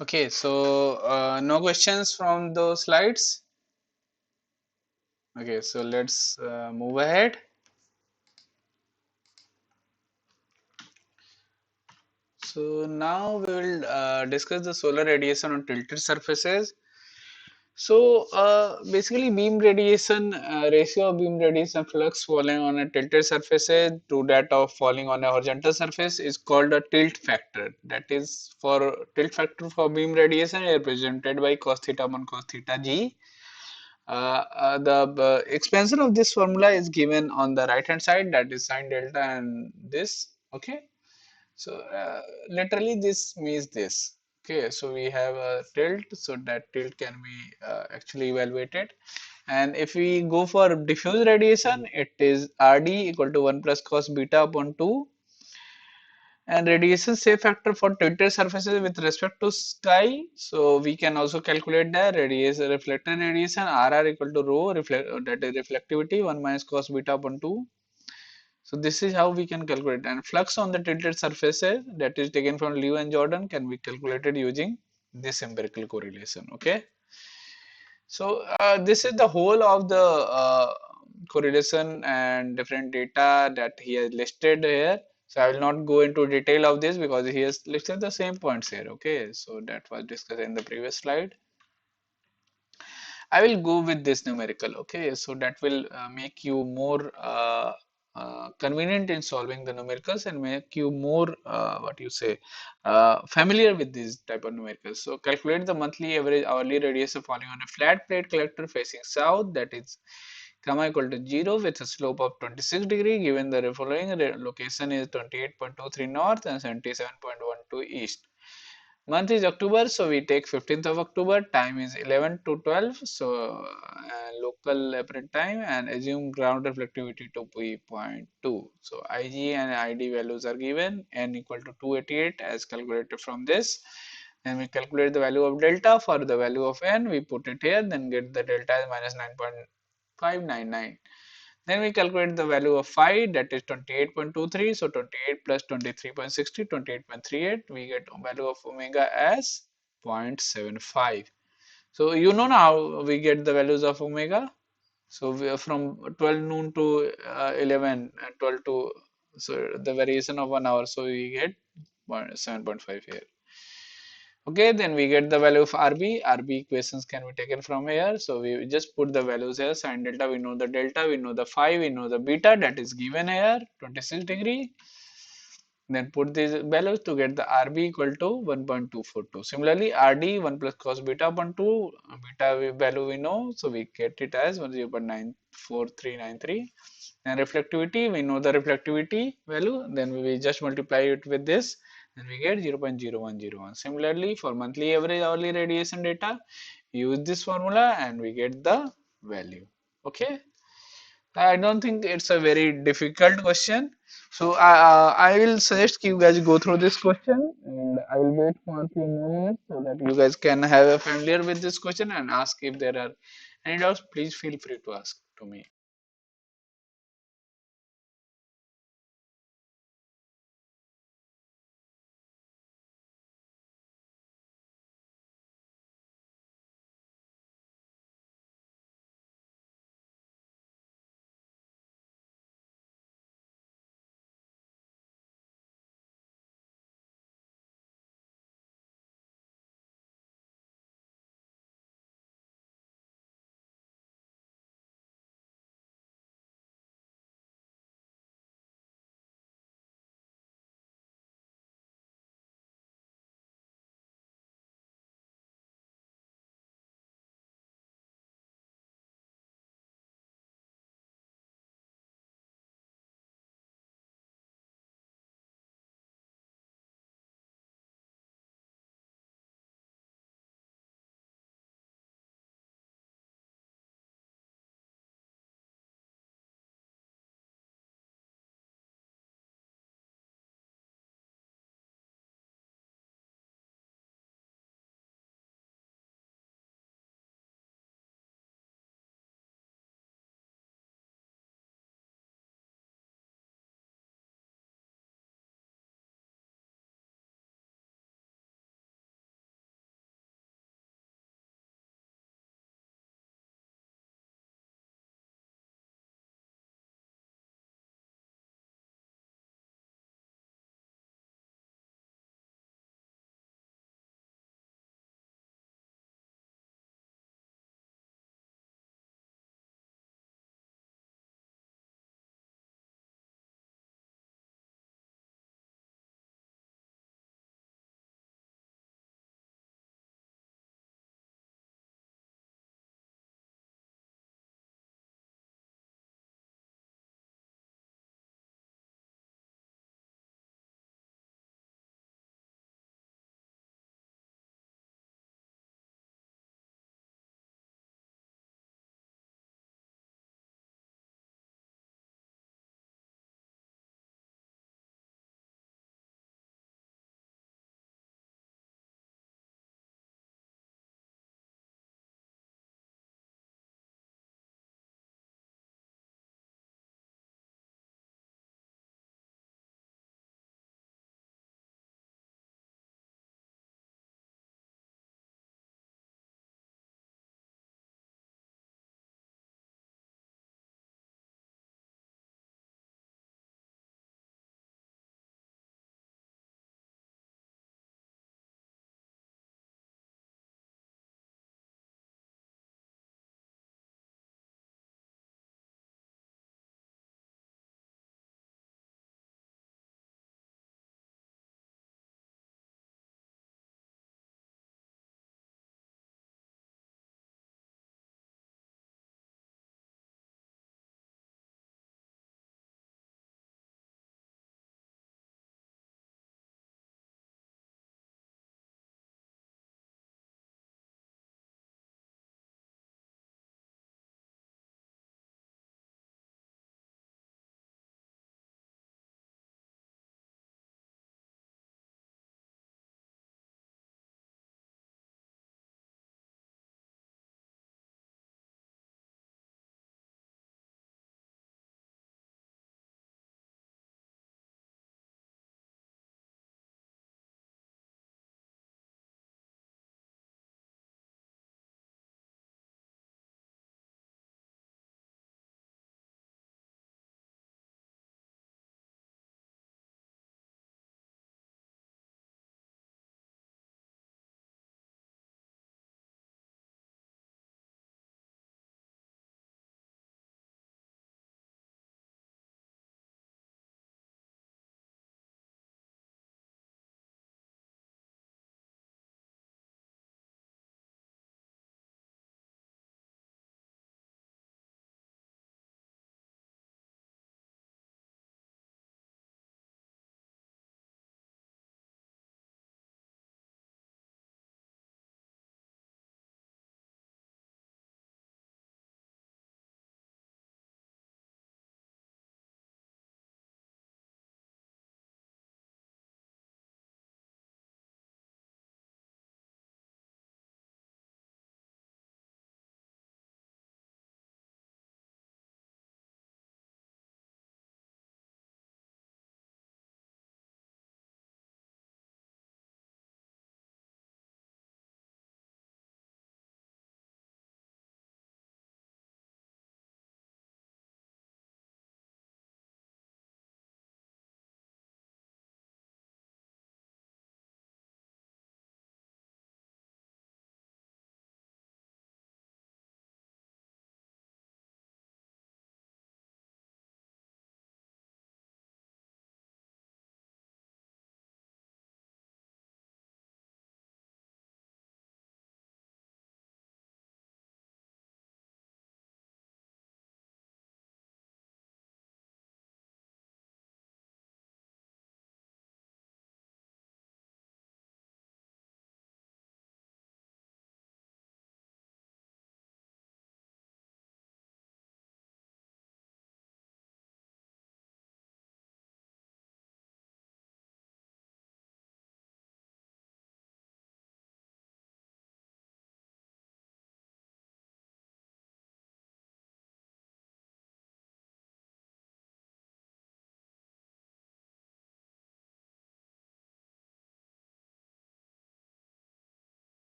Okay, so no questions from those slides. Okay, so let's move ahead. So now we will discuss the solar radiation on tilted surfaces. So basically beam radiation, ratio of beam radiation flux falling on a tilted surface to that of falling on a horizontal surface is called a tilt factor. That is, for tilt factor for beam radiation is represented by cos theta 1 cos theta g. The expansion of this formula is given on the right hand side, that is sine delta and this. Okay, so literally this means this. Okay, so we have a tilt, so that tilt can be actually evaluated. And if we go for diffuse radiation, it is Rd equal to 1 plus cos beta upon 2. And radiation shape factor for tilted surfaces with respect to sky. So we can also calculate the radiation reflected radiation Rr equal to rho that is reflectivity 1 minus cos beta upon 2. So this is how we can calculate, and flux on the tilted surfaces that is taken from Liu and Jordan can be calculated using this empirical correlation. Okay, so this is the whole of the correlation and different data that he has listed here. So I will not go into detail of this because he has listed the same points here. Okay, so that was discussed in the previous slide. I will go with this numerical. Okay, so that will make you more convenient in solving the numericals and make you more what you say familiar with these type of numericals. So calculate the monthly average hourly radius falling on a flat plate collector facing south, that is comma equal to 0 with a slope of 26 degree, given the following location is 28.23 north and 77.12 east. Month is October, so we take 15th of October. Time is 11 to 12, so local apparent time, and assume ground reflectivity to be 0.2. So Ig and Id values are given, n equal to 288 as calculated from this. Then we calculate the value of delta. For the value of n, we put it here, then get the delta as minus 9.599. Then we calculate the value of phi, that is 28.23. So 28 plus 23.60, 28.38. We get value of omega as 0.75. So you know now we get the values of omega. So we are from 12 noon to 11 and 12 to, so the variation of 1 hour. So we get 7.5 here. Okay, then we get the value of RB. RB equations can be taken from here. So we just put the values here. Sine delta, we know the delta, we know the phi, we know the beta, that is given here, 26 degree. Then put these values to get the RB equal to 1.242. Similarly, RD 1 plus cos beta upon 2, beta value we know, so we get it as 0.94393. And reflectivity, we know the reflectivity value, then we just multiply it with this, and we get 0.0101. Similarly, for monthly average hourly radiation data, use this formula and we get the value. Okay, I don't think it's a very difficult question. So I will suggest you guys go through this question, and I will wait for a few more minutes so that you guys can have a familiar with this question and ask if there are any doubts. Please feel free to ask to me.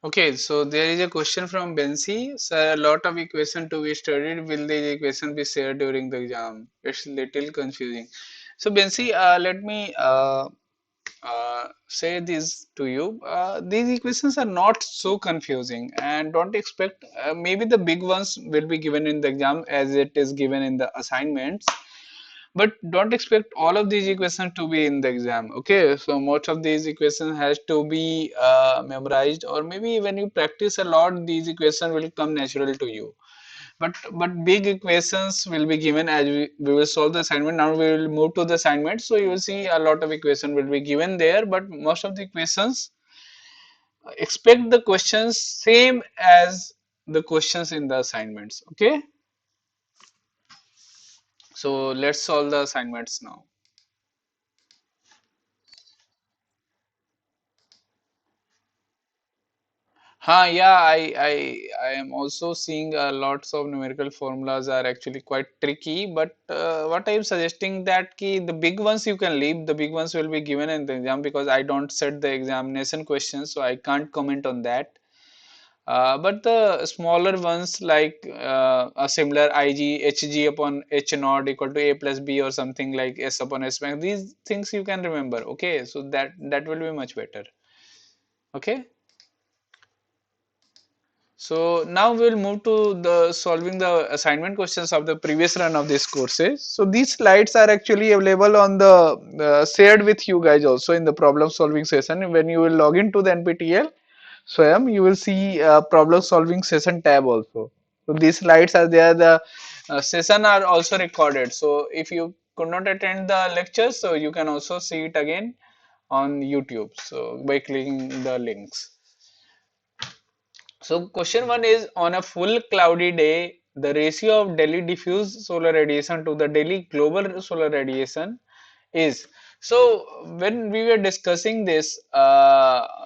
Okay, so there is a question from Bensi. Sir, a lot of equation to be studied. Will the equation be shared during the exam? It's little confusing. So Bensi, let me say this to you. These equations are not so confusing, and don't expect. Maybe the big ones will be given in the exam as it is given in the assignments, but don't expect all of these equations to be in the exam. Okay, so most of these equations has to be memorized, or maybe when you practice a lot, these equations will come natural to you. But big equations will be given as we will solve the assignment. Now we will move to the assignment, so you will see a lot of equation will be given there, but most of the equations, expect the questions same as the questions in the assignments. Okay, so let's solve the assignments now. Yeah, I am also seeing lots of numerical formulas are actually quite tricky. But what I am suggesting that the big ones you can leave. The big ones will be given in the exam because I don't set the examination questions, so I can't comment on that. But the smaller ones like a similar Ig Hg upon H naught equal to A plus B or something like S upon S max. These things you can remember. Okay, so that will be much better. Okay. So now we'll move to the solving the assignment questions of the previous run of these courses. So these slides are actually available on the shared with you guys also in the problem solving session. When you will log into the NPTEL Swayam, you will see problem solving session tab also. So these slides are there. The session are also recorded. So if you could not attend the lectures, so you can also see it again on YouTube. So by clicking the links. So question one is, on a full cloudy day, the ratio of daily diffuse solar radiation to the daily global solar radiation is. So when we were discussing this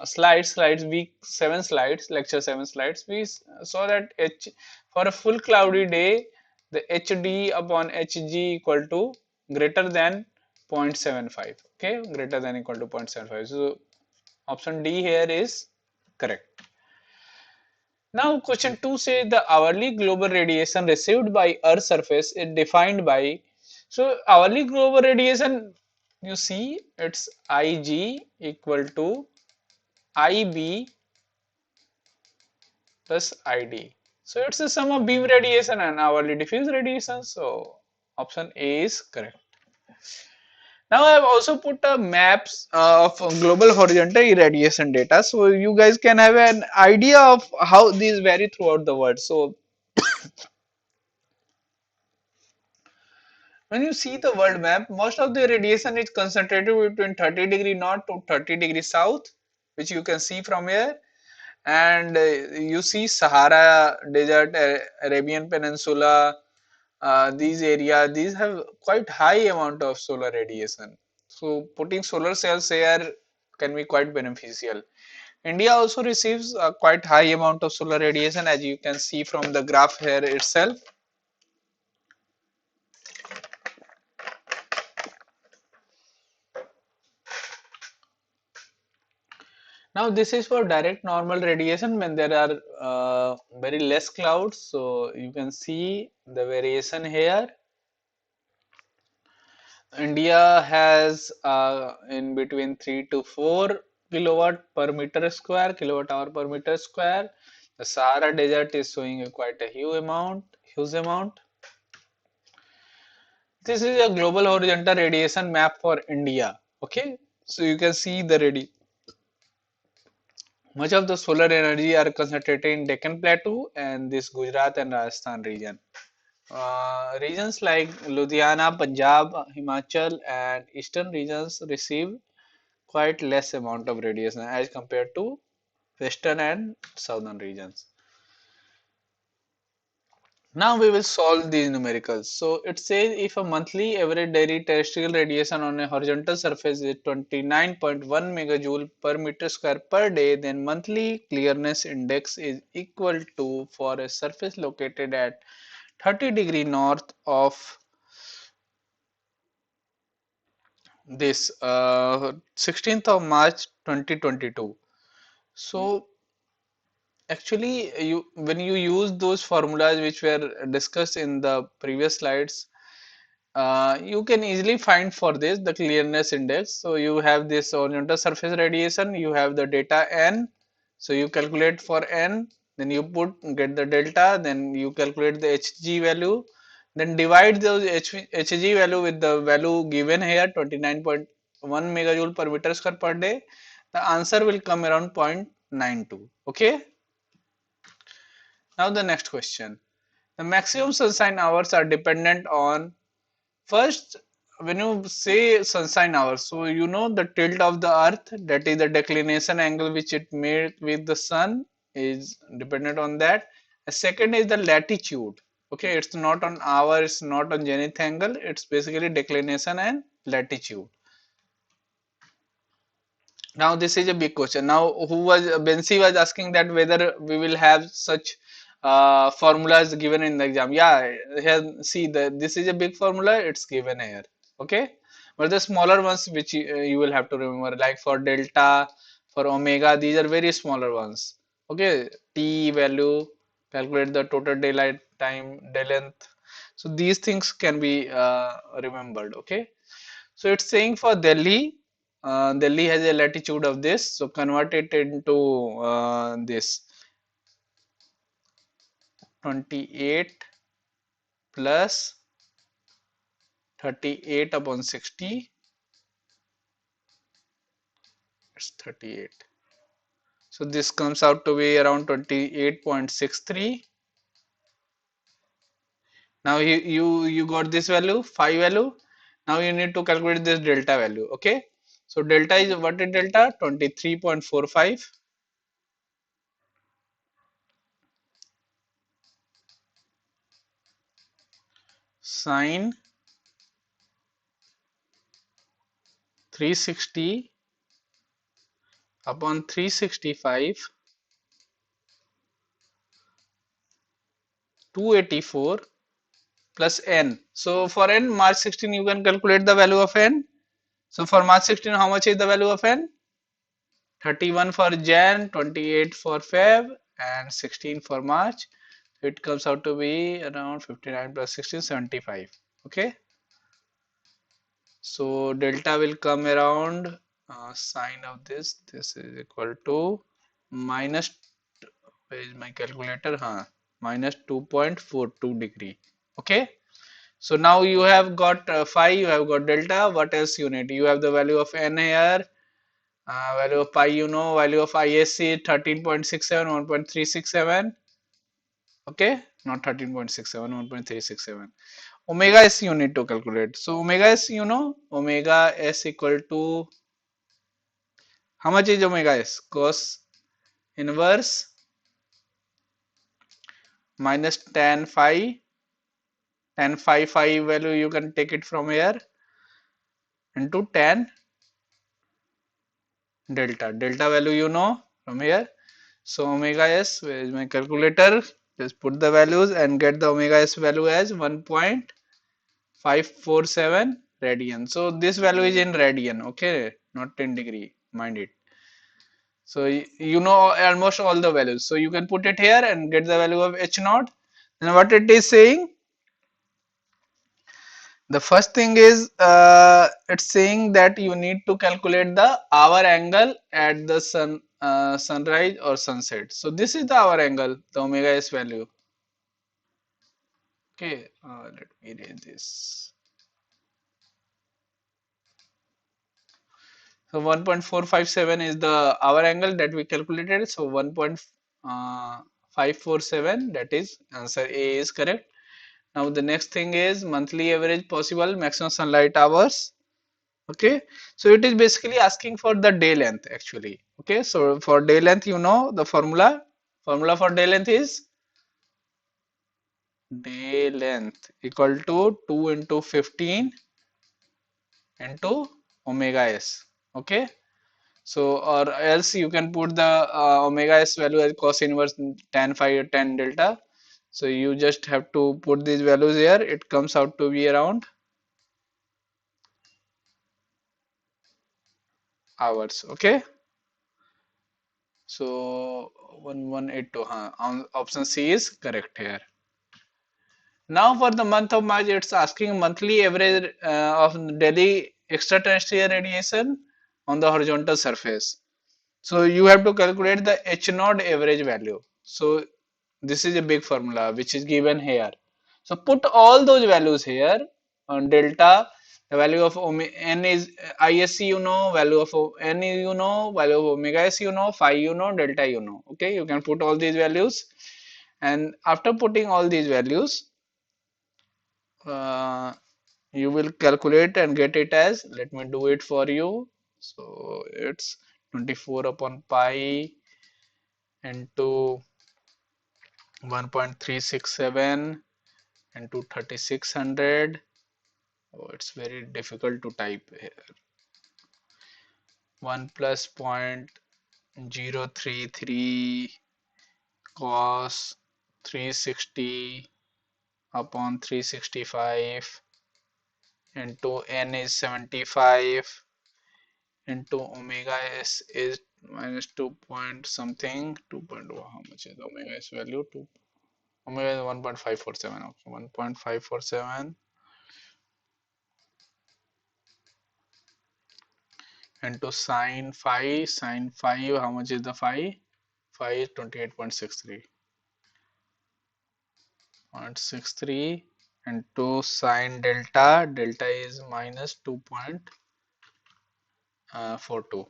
slides week 7 slides, lecture 7 slides, we saw that H for a full cloudy day, the HD upon Hg equal to greater than 0.75. Okay, greater than equal to 0.75. So option D here is correct. Now, question 2 says the hourly global radiation received by Earth's surface is defined by. So, hourly global radiation, you see, it's Ig equal to Ib plus Id. So, it's the sum of beam radiation and hourly diffuse radiation. So, option A is correct. Now, I have also put a maps of global horizontal irradiation data, so you guys can have an idea of how these vary throughout the world. So, when you see the world map, most of the radiation is concentrated between 30° north to 30° south, which you can see from here. And you see Sahara Desert, Arabian Peninsula, these areas, these have quite high amount of solar radiation. So putting solar cells here can be quite beneficial. India also receives a quite high amount of solar radiation, as you can see from the graph here itself. Now this is for direct normal radiation when there are very less clouds. So you can see the variation here. India has in between 3 to 4 kilowatt per meter square, kilowatt hour per meter square. The Sahara Desert is showing quite a huge amount, huge amount. This is a global horizontal radiation map for India. Okay, so you can see the radiation. Much of the solar energy are concentrated in Deccan Plateau and this Gujarat and Rajasthan region. Regions like Ludhiana, Punjab, Himachal and eastern regions receive quite less amount of radiation as compared to western and southern regions. Now we will solve these numericals. So it says if a monthly average daily terrestrial radiation on a horizontal surface is 29.1 megajoule per meter square per day, then monthly clearness index is equal to, for a surface located at 30° north of this 16th of March 2022. So Actually, you when you use those formulas which were discussed in the previous slides, you can easily find for this the clearness index. So you have this horizontal surface radiation, you have the data n, so you calculate for n, then you put get the delta, then you calculate the hg value, then divide those hg value with the value given here 29.1 megajoule per meter square per day. The answer will come around 0.92. Okay. Now the next question. The maximum sunshine hours are dependent on, first, when you say sunshine hours, so you know the tilt of the earth, that is the declination angle which it made with the sun is dependent on that. A second is the latitude. Okay, it's not on hour, it's not on zenith angle, it's basically declination and latitude. Now this is a big question. Now who was Bensi was asking that whether we will have such formulas given in the exam. Yeah, here see this is a big formula. It's given here. Okay, but the smaller ones which you will have to remember, like for delta, for omega, these are very smaller ones. Okay, t value, calculate the total daylight time, day length. So these things can be remembered. Okay. So it's saying for Delhi, Delhi has a latitude of this, so convert it into this 28 plus 38 upon 60, it's 38. So this comes out to be around 28.63. Now you got this value, phi value. Now you need to calculate this delta value. Okay. So delta is, what is delta? 23.45 sine 360 upon 365 284 plus n. So for n, March 16 you can calculate the value of n. So for March 16 how much is the value of n? 31 for Jan, 28 for Feb and 16 for March. It comes out to be around 59 plus 16, 75. Okay. So delta will come around sine of this is equal to minus, where is my calculator? Minus 2.42 degree. Okay. So now you have got phi, you have got delta. What else you need? You have the value of n here, value of pi, you know, value of ISC 13.67, 1.367. Okay, not 13.67, 1.367. Omega s you need to calculate. So omega s, you know, omega s equal to, how much is omega s? Cos inverse minus tan phi value you can take it from here into tan delta value you know from here. So omega s, where is my calculator? Just put the values and get the omega s value as 1.547 radian. So this value is in radian, okay, not in degree, mind it. So you know almost all the values. So you can put it here and get the value of h naught. And what it is saying, the first thing is it's saying that you need to calculate the hour angle at the sunrise or sunset. So this is the hour angle, the omega s value. Okay, let me erase this. So 1.457 is the hour angle that we calculated. So 1.547, that is answer A is correct. Now the next thing is monthly average possible maximum sunlight hours. Okay, so it is basically asking for the day length actually. Okay, so for day length, you know the formula for day length is day length equal to 2 into 15 into omega s. Okay, so or else you can put the omega s value as cos inverse tan phi or tan delta. So you just have to put these values here. It comes out to be around hours. Okay, So 1182, option C is correct here. Now for the month of March, it's asking monthly average of daily extraterrestrial radiation on the horizontal surface. So you have to calculate the H naught average value. So this is a big formula which is given here. So put all those values here on delta. The value of n is ISC, you know, value of n, you know, value of omega s, you know, phi, you know, delta, you know. Okay, you can put all these values, and after putting all these values, uh, you will calculate and get it as, let me do it for you. So it's 24 upon pi into 1.367 into 3600. Oh, it's very difficult to type here. 1 plus 0.033 cos 360 upon 365 into n is 75 into omega s is minus 2 point something, 2 point, oh, how much is the omega s value? 2 omega is 1.547. Okay, 1.547 into sine phi, how much is the phi is 28.63, 0.63 into sine delta is minus 2.42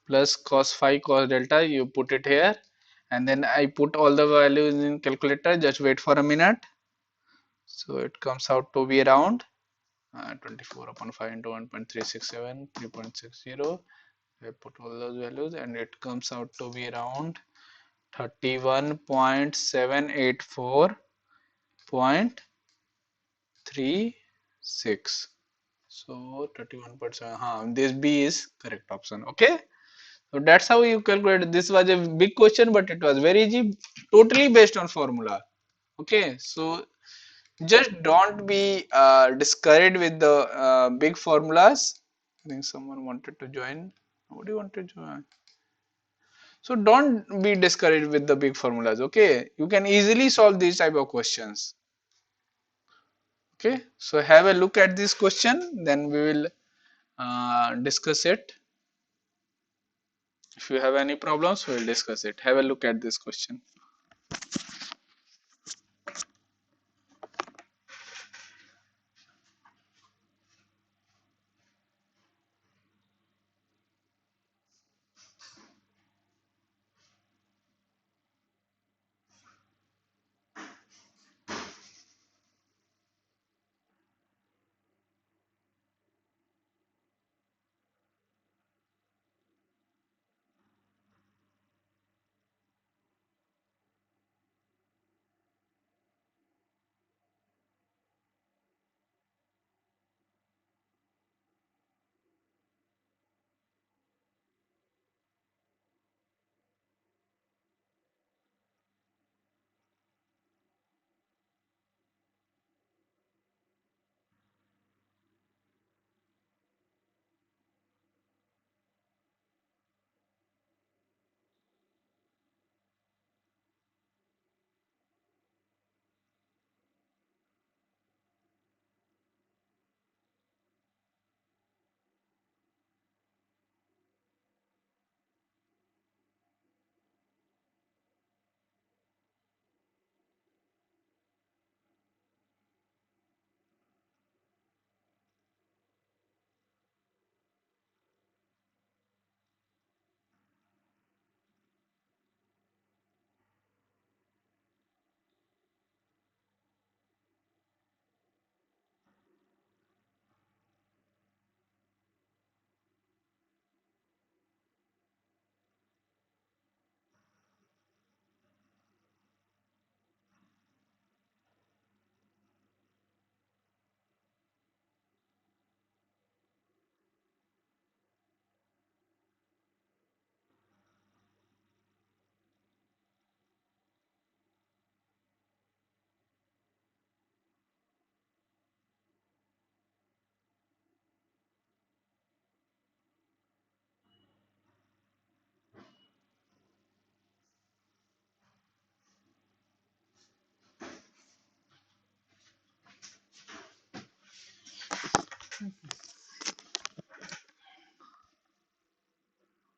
plus cos phi cos delta, you put it here, and then I put all the values in calculator. Just wait for a minute. So it comes out to be around 24 upon 5 into 1.367, 3.60. I put all those values and it comes out to be around 31.784.36. So 31.7. This B is correct option. Okay. So that's how you calculate. This was a big question, but it was very easy, totally based on formula. Okay. So just don't be discouraged with the big formulas. I think someone wanted to join. Nobody wanted to join. So don't be discouraged with the big formulas. Okay, you can easily solve these type of questions. Okay, so have a look at this question, then we will discuss it. If you have any problems, we will discuss it. Have a look at this question.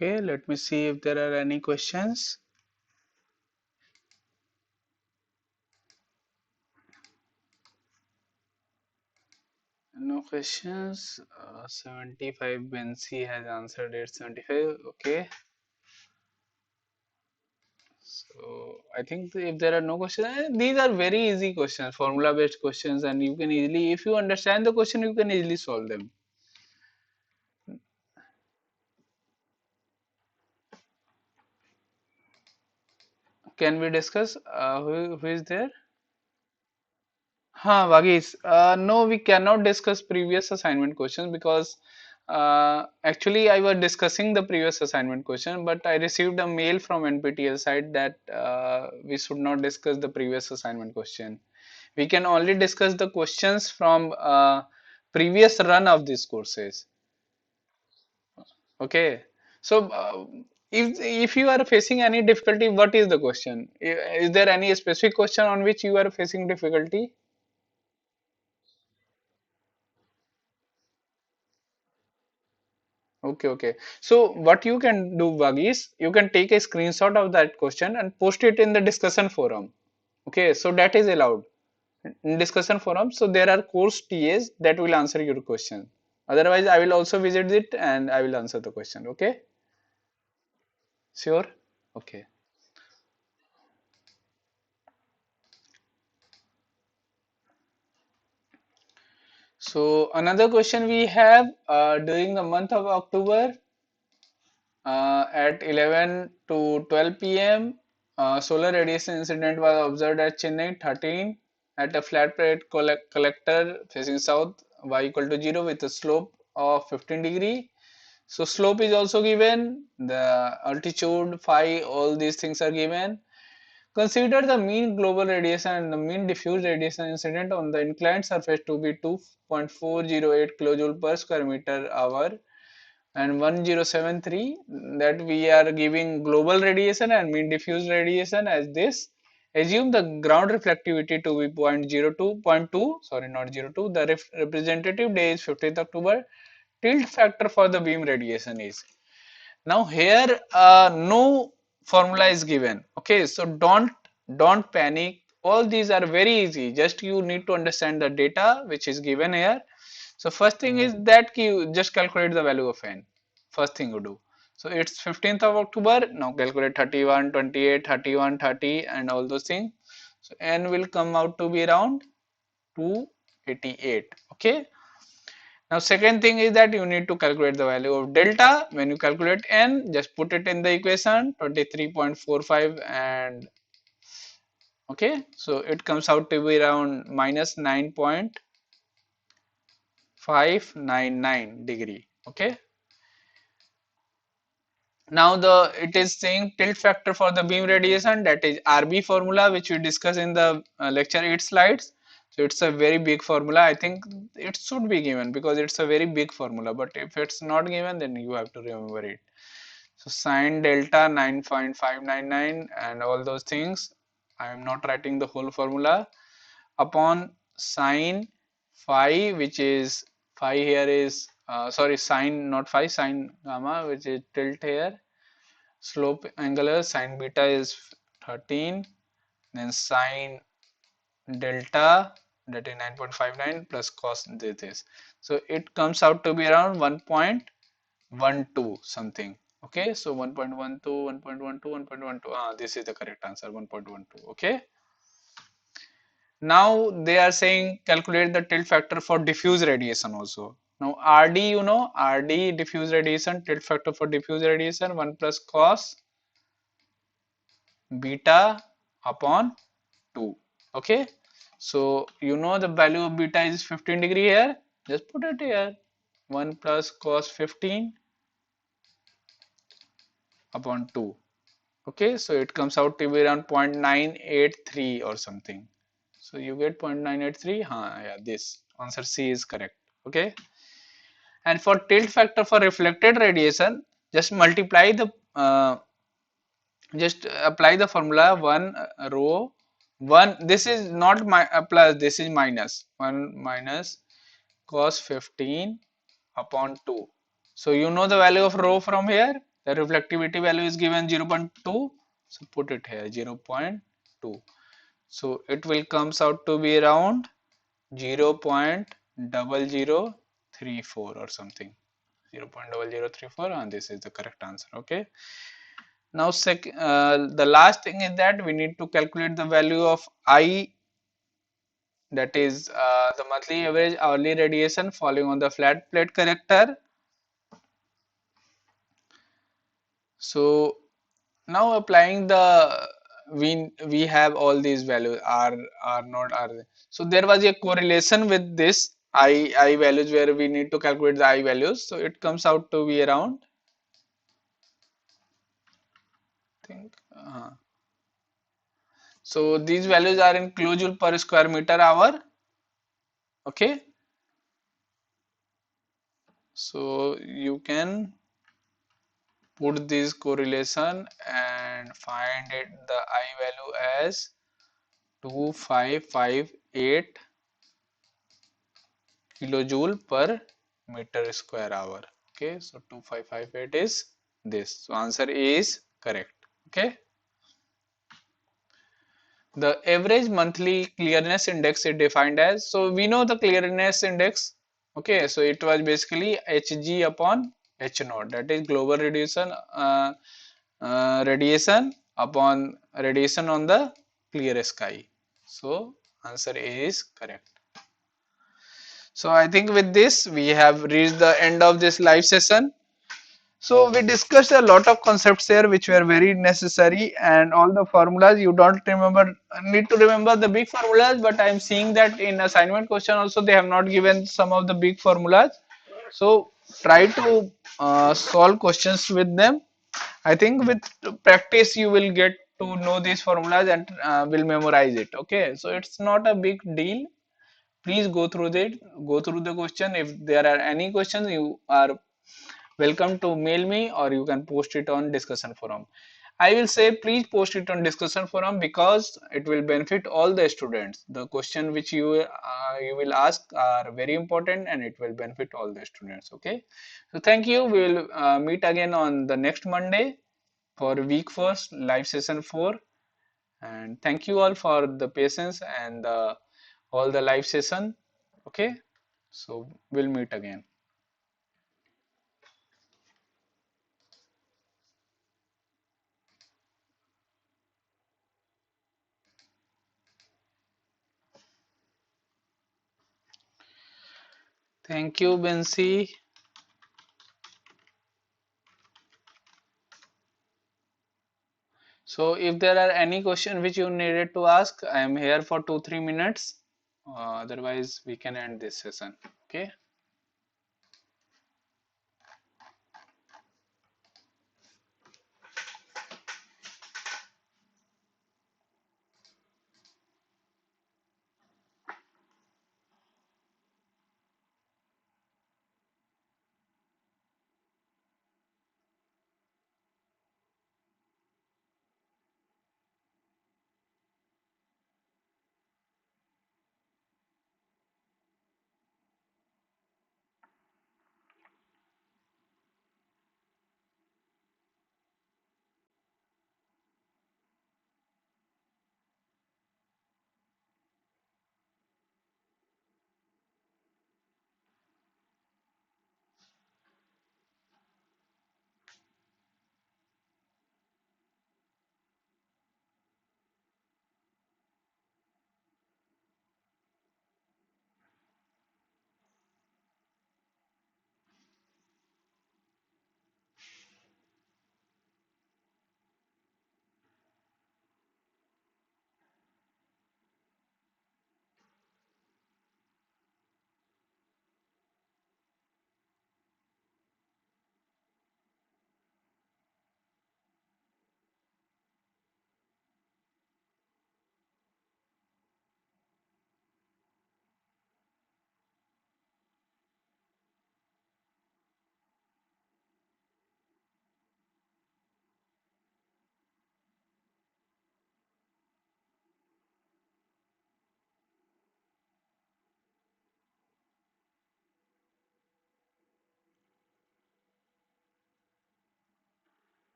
Okay, let me see if there are any questions. No questions. 75 Bensi has answered it. 75. Okay. So I think if there are no questions, these are very easy questions, formula based questions, and you can easily, if you understand the question, you can easily solve them. Can we discuss? Who is there? Vagis. No, we cannot discuss previous assignment questions because actually I was discussing the previous assignment question, but I received a mail from NPTEL side that we should not discuss the previous assignment question. We can only discuss the questions from previous run of these courses. Okay. So if you are facing any difficulty, what is the question? Is there any specific question on which you are facing difficulty? Okay, okay. So what you can do, Wagi, is you can take a screenshot of that question and post it in the discussion forum. Okay, so that is allowed in discussion forum. So there are course TAs that will answer your question. Otherwise, I will also visit it and I will answer the question. Okay, sure. Okay. So another question we have during the month of October at 11 to 12 p.m. Solar radiation incident was observed at Chennai 13 at a flat plate collector facing south y equal to 0 with a slope of 15 degree. So slope is also given, the altitude, phi, all these things are given. Consider the mean global radiation and the mean diffuse radiation incident on the inclined surface to be 2.408 kilojoule per square meter hour and 1073, that we are giving global radiation and mean diffuse radiation as this. Assume the ground reflectivity to be 0.02, sorry, not 0.2. The representative day is 15th October. Tilt factor for the beam radiation is. Now here no formula is given. Okay, so don't panic. All these are very easy. Just you need to understand the data which is given here. So first thing is that you just calculate the value of n. First thing you do. So it's 15th of October. Now calculate 31, 28, 31, 30 and all those things. So n will come out to be around 288. Okay. Now second thing is that you need to calculate the value of delta. When you calculate n, just put it in the equation 23.45 and okay. So it comes out to be around minus 9.599 degree. Okay. Now the it is saying tilt factor for the beam radiation, that is RB formula, which we discussed in the lecture 8 slides. So it's a very big formula. I think it should be given because it's a very big formula, but if it's not given then you have to remember it. So sine delta 9.599 and all those things. I am not writing the whole formula upon sine phi, which is phi here is sorry, sine not phi, sine gamma, which is tilt here. Slope angular sine beta is 13, then sine delta, that is 9.59 plus cos this. So it comes out to be around 1.12 something. Okay, so 1.12, 1.12, 1.12. This is the correct answer, 1.12. Okay. Now they are saying calculate the tilt factor for diffuse radiation also. Now RD, you know, RD diffuse radiation, tilt factor for diffuse radiation 1 plus cos beta upon 2. Okay. So you know the value of beta is 15 degree here. Just put it here. 1 plus cos 15 upon 2. Okay. So it comes out to be around 0.983 or something. So you get 0.983. Yeah, this answer C is correct. Okay. And for tilt factor for reflected radiation, just multiply the just apply the formula 1 rho 1, this is not my plus, this is minus 1 minus cos 15 upon 2. So you know the value of rho from here. The reflectivity value is given 0.2. So put it here 0.2. So it will comes out to be around 0.0034 or something. 0.0034, and this is the correct answer. Okay. Now the last thing is that we need to calculate the value of I, that is the monthly average hourly radiation falling on the flat plate collector. So now applying the, we have all these values r not r. So there was a correlation with this I values where we need to calculate the I values. So it comes out to be around, I think. So these values are in kilojoule per square meter hour. Okay. So you can put this correlation and find it the I value as 2558 kilojoule per meter square hour. Okay, so 2558 is this. So answer is correct. Okay. The average monthly clearness index is defined as, so we know the clearness index. Okay, so it was basically Hg upon H naught, that is global radiation upon radiation on the clear sky. So answer is correct. So I think with this we have reached the end of this live session. So we discussed a lot of concepts here which were very necessary, and all the formulas you don't remember, need to remember the big formulas, but I am seeing that in assignment question also they have not given some of the big formulas. So try to solve questions with them. I think with practice you will get to know these formulas and will memorize it. Okay, so it's not a big deal. Please go through the question. If there are any questions, you are welcome to mail me, or you can post it on discussion forum. I will say please post it on discussion forum because it will benefit all the students. The question which you will ask are very important and it will benefit all the students. Okay, so thank you. We will meet again on the next Monday for week first live session 4, and thank you all for the patience and all the live session. Okay, so we'll meet again. Thank you, Bensi. So if there are any question which you needed to ask, I am here for 2-3 minutes. Otherwise, we can end this session. Okay.